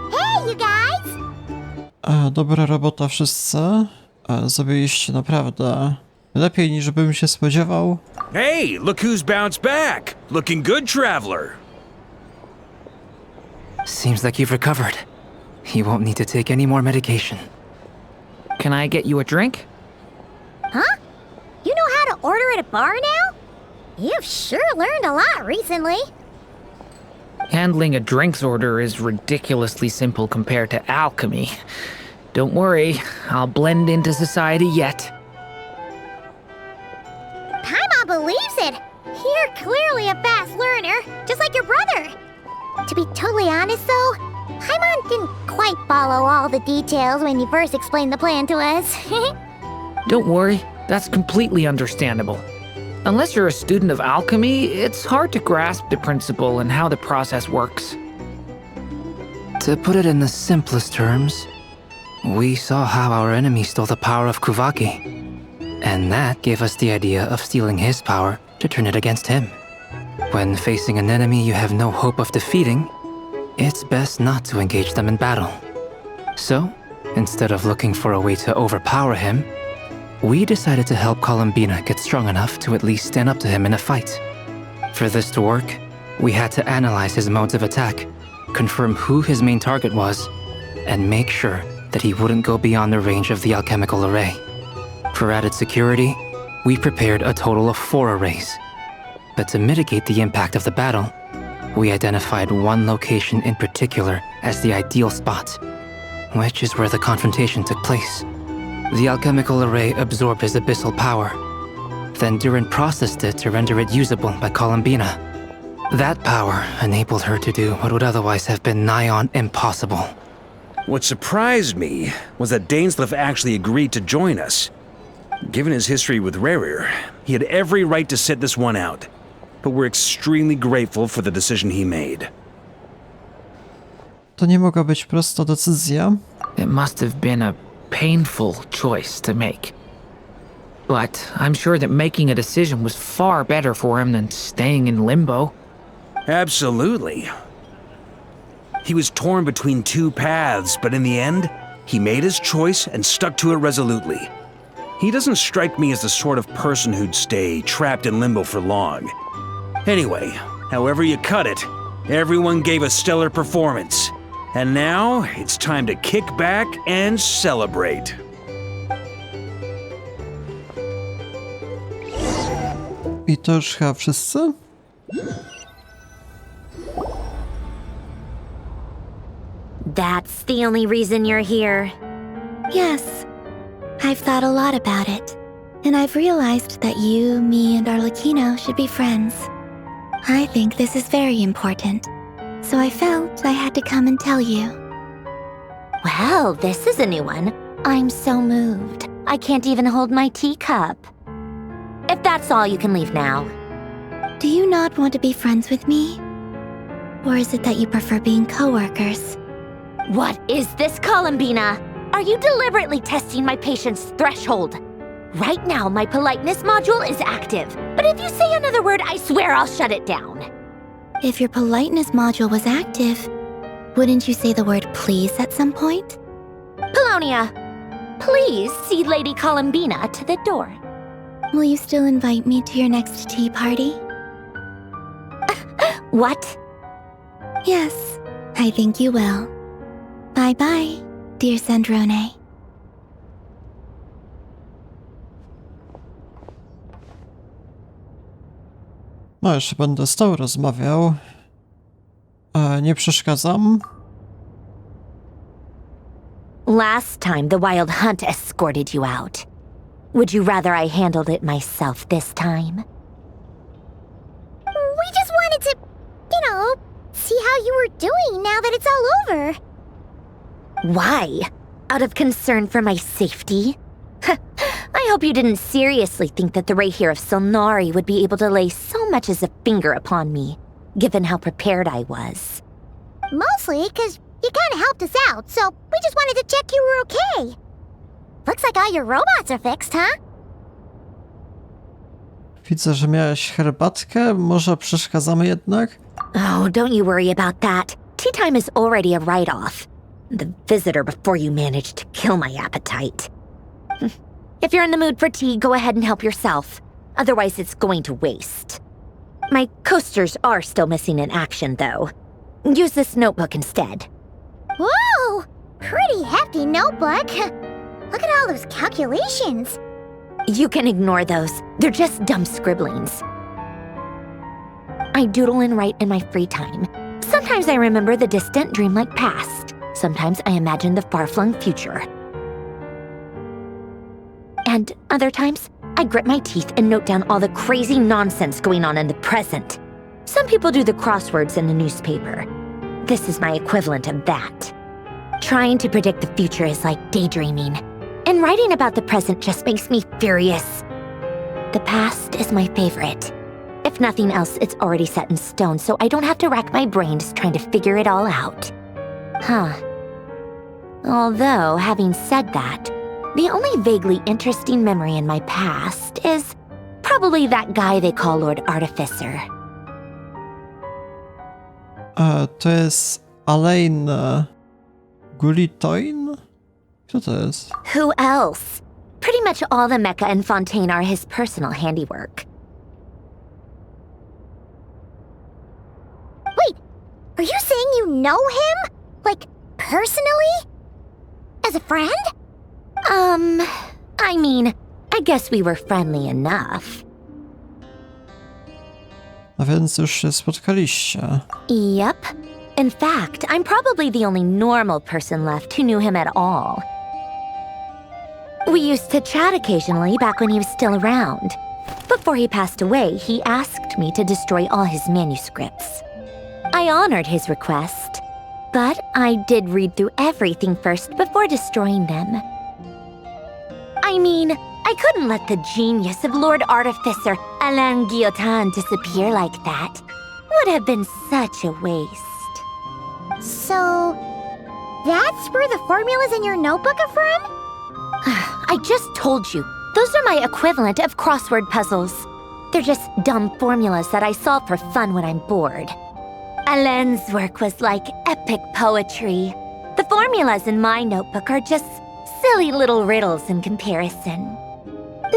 Hey, you guys! Dobra robota wszyscy. Zrobiliście naprawdę lepiej niż bym się spodziewał. Hey, look who's bounced back. Looking good, traveler. Seems like you've recovered. You won't need to take any more medication. Can I get you a drink? Huh? You know how to order at a bar now? You've sure learned a lot recently. Handling a drinks order is ridiculously simple compared to alchemy. Don't worry, I'll blend into society yet. Paimon believes it! You're clearly a fast learner, just like your brother. To be totally honest though, Paimon didn't quite follow all the details when you first explained the plan to us. Don't worry, that's completely understandable. Unless you're a student of alchemy, it's hard to grasp the principle and how the process works. To put it in the simplest terms, we saw how our enemy stole the power of Kuvaki. And that gave us the idea of stealing his power to turn it against him. When facing an enemy you have no hope of defeating, it's best not to engage them in battle. So, instead of looking for a way to overpower him, we decided to help Columbina get strong enough to at least stand up to him in a fight. For this to work, we had to analyze his modes of attack, confirm who his main target was, and make sure that he wouldn't go beyond the range of the alchemical array. For added security, we prepared a total of 4 arrays. But to mitigate the impact of the battle, we identified one location in particular as the ideal spot, which is where the confrontation took place. The alchemical array absorbed his abyssal power. Then Durin processed it to render it usable by Columbina. That power enabled her to do what would otherwise have been nigh on impossible. What surprised me was that Dainsleif actually agreed to join us. Given his history with Rerir, he had every right to sit this one out. But we're extremely grateful for the decision he made. To nie mogła być prosta decyzja. It must have been a painful choice to make. But I'm sure that making a decision was far better for him than staying in limbo. Absolutely. He was torn between 2 paths, but in the end, he made his choice and stuck to it resolutely. He doesn't strike me as the sort of person who'd stay trapped in limbo for long. Anyway, however you cut it, everyone gave a stellar performance. And now, it's time to kick back and celebrate. I to już chyba wszyscy? That's the only reason you're here. Yes. I've thought a lot about it. And I've realized that you, me, and Arlecchino should be friends. I think this is very important. So I felt I had to come and tell you. Well, this is a new one. I'm so moved. I can't even hold my teacup. If that's all, you can leave now. Do you not want to be friends with me? Or is it that you prefer being co-workers? What is this, Columbina? Are you deliberately testing my patience threshold? Right now, my politeness module is active. But if you say another word, I swear I'll shut it down. If your politeness module was active, wouldn't you say the word please at some point? Polonia, please see Lady Columbina to the door. Will you still invite me to your next tea party? What? Yes, I think you will. Bye-bye, dear Sandrone. No, jeszcze będę stał rozmawiał. Nie przeszkadzam. Last time, the Wild Hunt escorted you out. Would you rather I handled it myself this time? We just wanted to, see how you were doing now that it's all over. Why? Out of concern for my safety? I hope you didn't seriously think that the Rerir of Solnari would be able to lay so much as a finger upon me, given how prepared I was. Mostly because you kind of helped us out, so we just wanted to check you were okay. Looks like all your robots are fixed, huh? Widzę, że miałeś herbatkę. Może przeszkadzamy jednak? Oh, don't you worry about that. Tea time is already a write-off. The visitor before you managed to kill my appetite. If you're in the mood for tea, go ahead and help yourself. Otherwise, it's going to waste. My coasters are still missing in action, though. Use this notebook instead. Whoa! Pretty hefty notebook. Look at all those calculations. You can ignore those. They're just dumb scribblings. I doodle and write in my free time. Sometimes I remember the distant, dreamlike past. Sometimes I imagine the far-flung future. And other times, I grit my teeth and note down all the crazy nonsense going on in the present. Some people do the crosswords in the newspaper. This is my equivalent of that. Trying to predict the future is like daydreaming. And writing about the present just makes me furious. The past is my favorite. If nothing else, it's already set in stone, so I don't have to rack my brains trying to figure it all out. Huh. Although, having said that, The only vaguely interesting memory in my past is probably that guy they call Lord Artificer. To jest Alain Gulitoin? Kto to jest? Who else? Pretty much all the mecha in Fontaine are his personal handiwork. Wait, are you saying you know him? Like, personally? As a friend? I mean, I guess we were friendly enough. A więc już się spotkaliście. Yep. In fact, I'm probably the only normal person left who knew him at all. We used to chat occasionally back when he was still around. Before he passed away, he asked me to destroy all his manuscripts. I honored his request, but I did read through everything first before destroying them. I mean, I couldn't let the genius of Lord Artificer Alain Guillotin disappear like that. Would have been such a waste. So, that's where the formulas in your notebook are from? I just told you. Those are my equivalent of crossword puzzles. They're just dumb formulas that I solve for fun when I'm bored. Alain's work was like epic poetry. The formulas in my notebook are just silly little riddles in comparison.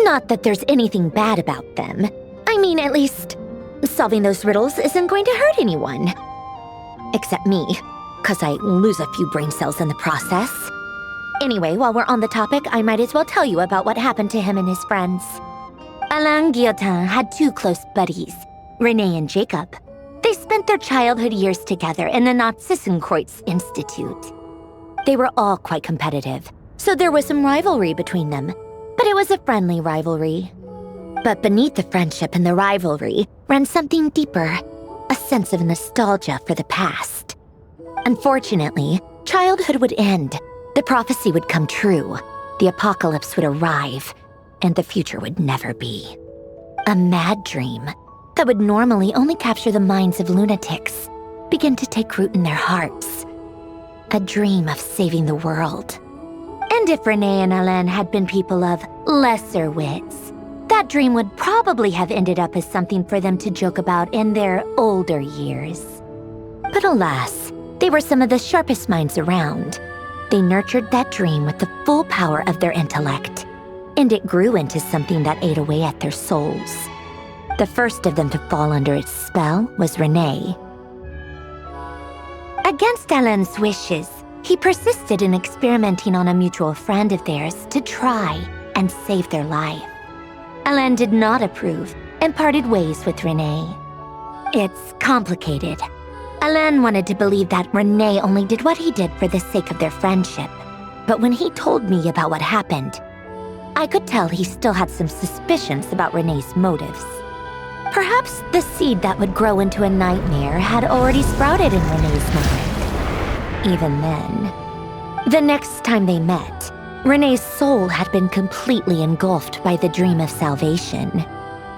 Not that there's anything bad about them. I mean, at least, solving those riddles isn't going to hurt anyone. Except me, 'cause I lose a few brain cells in the process. Anyway, while we're on the topic, I might as well tell you about what happened to him and his friends. Alain Guillotin had two close buddies, René and Jacob. They spent their childhood years together in the Narzissenkreuz Institute. They were all quite competitive, so there was some rivalry between them, but it was a friendly rivalry. But beneath the friendship and the rivalry ran something deeper, a sense of nostalgia for the past. Unfortunately, childhood would end. The prophecy would come true, the apocalypse would arrive, and the future would never be. A mad dream that would normally only capture the minds of lunatics began to take root in their hearts. A dream of saving the world. And if René and Alain had been people of lesser wits, that dream would probably have ended up as something for them to joke about in their older years. But alas, they were some of the sharpest minds around. They nurtured that dream with the full power of their intellect, and it grew into something that ate away at their souls. The first of them to fall under its spell was René. Against Alain's wishes, he persisted in experimenting on a mutual friend of theirs to try and save their life. Alain did not approve and parted ways with René. It's complicated. Alain wanted to believe that René only did what he did for the sake of their friendship. But when he told me about what happened, I could tell he still had some suspicions about René's motives. Perhaps the seed that would grow into a nightmare had already sprouted in René's mind. Even then, the next time they met, René's soul had been completely engulfed by the dream of salvation.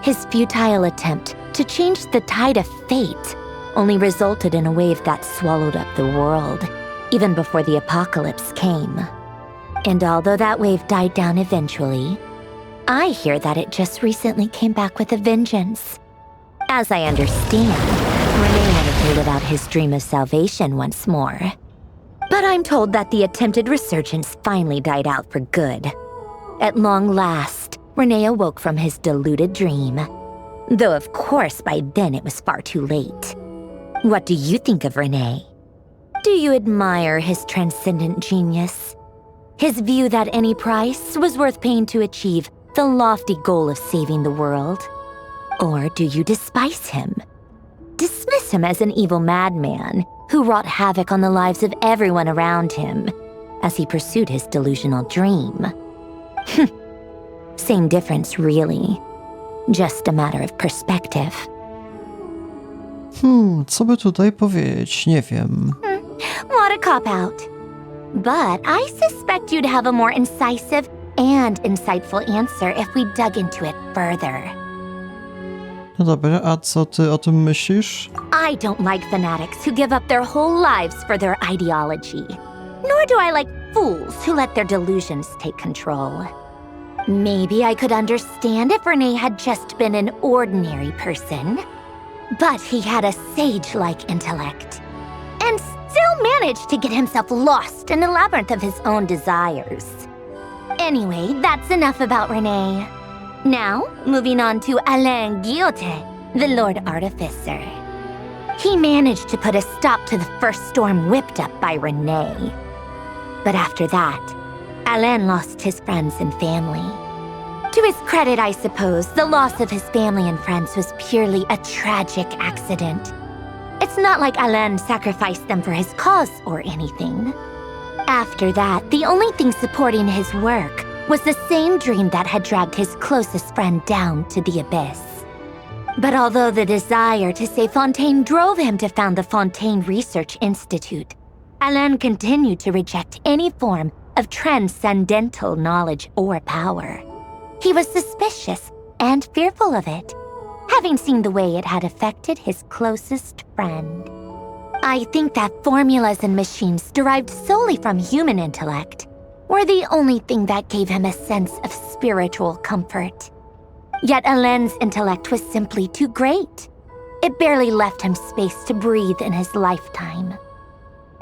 His futile attempt to change the tide of fate only resulted in a wave that swallowed up the world, even before the apocalypse came. And although that wave died down eventually, I hear that it just recently came back with a vengeance. As I understand, René wanted to live out his dream of salvation once more. But I'm told that the attempted resurgence finally died out for good. At long last, René awoke from his deluded dream. Though of course by then it was far too late. What do you think of René? Do you admire his transcendent genius? His view that any price was worth paying to achieve the lofty goal of saving the world? Or do you despise him? Dismiss him as an evil madman who wrought havoc on the lives of everyone around him as he pursued his delusional dream? Same difference, really. Just a matter of perspective. Co by tutaj powiedzieć? Nie wiem. What a cop-out. But I suspect you'd have a more incisive and insightful answer if we dug into it further. No dobra, a co ty o tym myślisz? I don't like fanatics who give up their whole lives for their ideology. Nor do I like fools who let their delusions take control. Maybe I could understand if Renee had just been an ordinary person. But he had a sage-like intellect, and still managed to get himself lost in the labyrinth of his own desires. Anyway, that's enough about Renee. Now, moving on to Alain Guillotin, the Lord Artificer. He managed to put a stop to the first storm whipped up by Renee. But after that, Alain lost his friends and family. To his credit, I suppose, the loss of his family and friends was purely a tragic accident. It's not like Alain sacrificed them for his cause or anything. After that, the only thing supporting his work was the same dream that had dragged his closest friend down to the abyss. But although the desire to save Fontaine drove him to found the Fontaine Research Institute, Alain continued to reject any form of transcendental knowledge or power. He was suspicious and fearful of it, having seen the way it had affected his closest friend. I think that formulas and machines derived solely from human intellect were the only thing that gave him a sense of spiritual comfort. Yet Alain's intellect was simply too great. It barely left him space to breathe in his lifetime.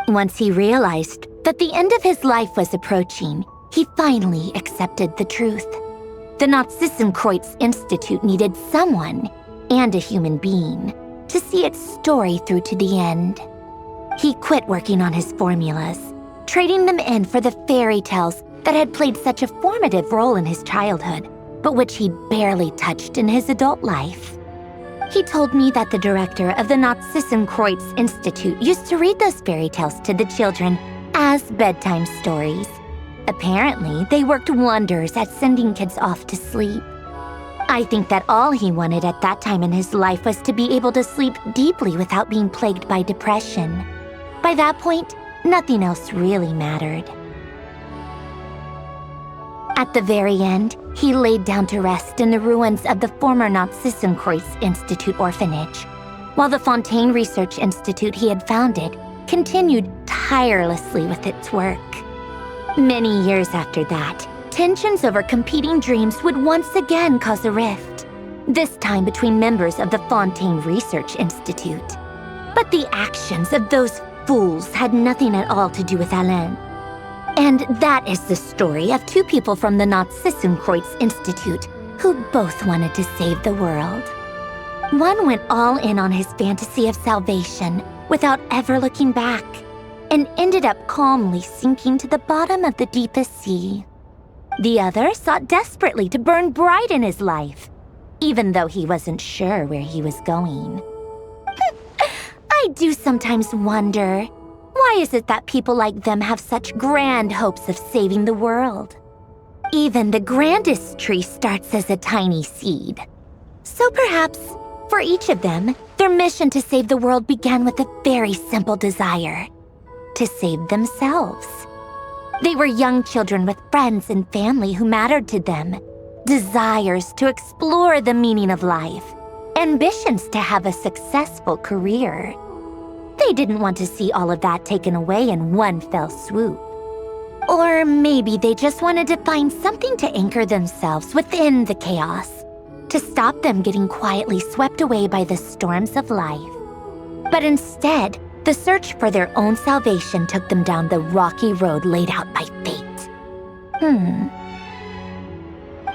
Once he realized that the end of his life was approaching, he finally accepted the truth. The Nod-Krai Institute needed someone, and a human being, to see its story through to the end. He quit working on his formulas, trading them in for the fairy tales that had played such a formative role in his childhood, but which he barely touched in his adult life. He told me that the director of the Nod-Krai Institute used to read those fairy tales to the children as bedtime stories. Apparently, they worked wonders at sending kids off to sleep. I think that all he wanted at that time in his life was to be able to sleep deeply without being plagued by depression. By that point, nothing else really mattered. At the very end, he laid down to rest in the ruins of the former Nod-Krai Institute orphanage, while the Fontaine Research Institute he had founded continued tirelessly with its work. Many years after that, tensions over competing dreams would once again cause a rift, this time between members of the Fontaine Research Institute. But the actions of those fools had nothing at all to do with Alain. And that is the story of two people from the Nod-Krai Institute who both wanted to save the world. One went all in on his fantasy of salvation without ever looking back, and ended up calmly sinking to the bottom of the deepest sea. The other sought desperately to burn bright in his life, even though he wasn't sure where he was going. I do sometimes wonder, why is it that people like them have such grand hopes of saving the world? Even the grandest tree starts as a tiny seed. So perhaps, for each of them, their mission to save the world began with a very simple desire: to save themselves. They were young children with friends and family who mattered to them, desires to explore the meaning of life, ambitions to have a successful career. They didn't want to see all of that taken away in one fell swoop. Or maybe they just wanted to find something to anchor themselves within the chaos, to stop them getting quietly swept away by the storms of life. But instead, the search for their own salvation took them down the rocky road laid out by fate.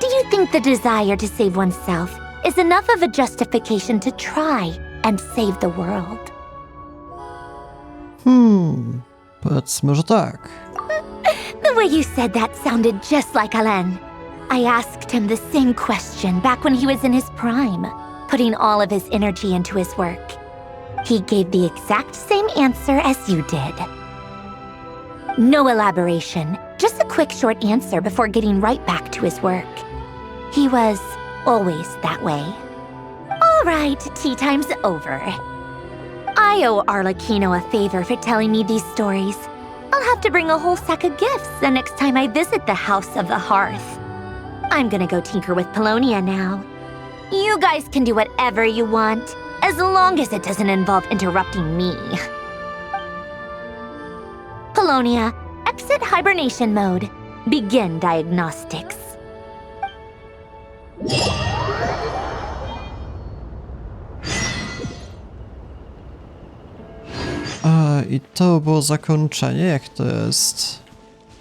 Do you think the desire to save oneself is enough of a justification to try and save the world? Powiedzmy, że tak. The way you said that sounded just like Alain. I asked him the same question back when he was in his prime, putting all of his energy into his work. He gave the exact same answer as you did. No elaboration, just a quick short answer before getting right back to his work. He was always that way. All right, tea time's over. I owe Arlecchino a favor for telling me these stories. I'll have to bring a whole sack of gifts the next time I visit the House of the Hearth. I'm gonna go tinker with Polonia now. You guys can do whatever you want, as long as it doesn't involve interrupting me. Polonia, Exit hibernation mode. Begin diagnostics. I to było zakończenie, jak to jest?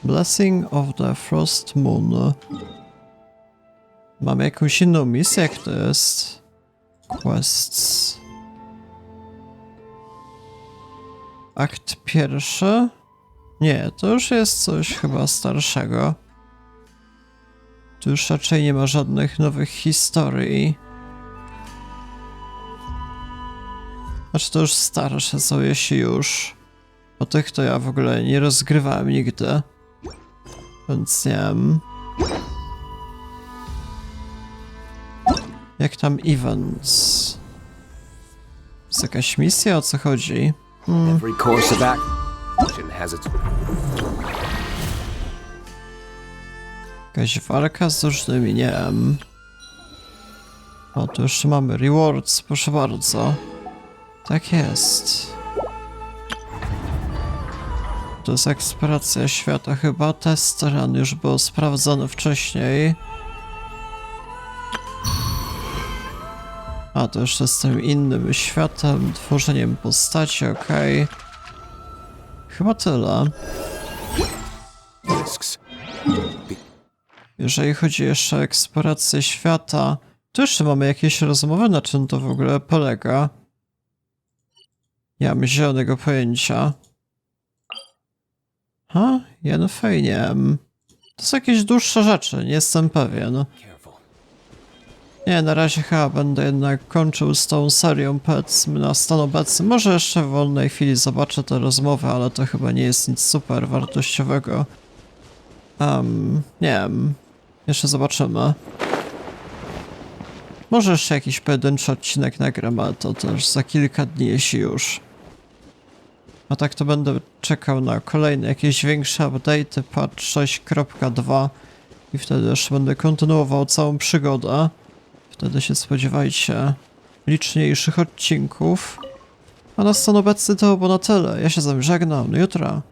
Blessing of the Frost Moon. Mamy jakąś inną misję, jak to jest? Quests. Akt pierwszy? Nie, to już jest coś chyba starszego. Tu już raczej nie ma żadnych nowych historii. Znaczy to już starsze są, jeśli już. O tych to ja w ogóle nie rozgrywałem nigdy. Więc nie wiem. Jak tam events? Jest jakaś misja, o co chodzi? Every course of action has its... Jakaś walka z różnymi, nie wiem. O, tu jeszcze mamy rewards, proszę bardzo. Tak jest. To jest eksploracja świata chyba. Test ran już było sprawdzone wcześniej. A, to jeszcze z tym innym światem, tworzeniem postaci, okej. Chyba tyle. Jeżeli chodzi jeszcze o eksplorację świata, to jeszcze mamy jakieś rozmowy, na czym to w ogóle polega. Nie mam zielonego pojęcia. Jenfej, nie wiem. To są jakieś dłuższe rzeczy, nie jestem pewien. Nie, na razie chyba będę jednak kończył z tą serią, powiedzmy, na stan obecny. Może jeszcze w wolnej chwili zobaczę te rozmowy, ale to chyba nie jest nic super wartościowego. Nie wiem. Jeszcze zobaczymy. Może jeszcze jakiś pojedynczy odcinek nagram, ale to też za kilka dni, jeśli już. A tak to będę czekał na kolejne jakieś większe update'y, patch 6.2 i wtedy jeszcze będę kontynuował całą przygodę. Wtedy się spodziewajcie liczniejszych odcinków. A na stan obecny to było na tyle. Ja się z wami żegnam. Do jutra.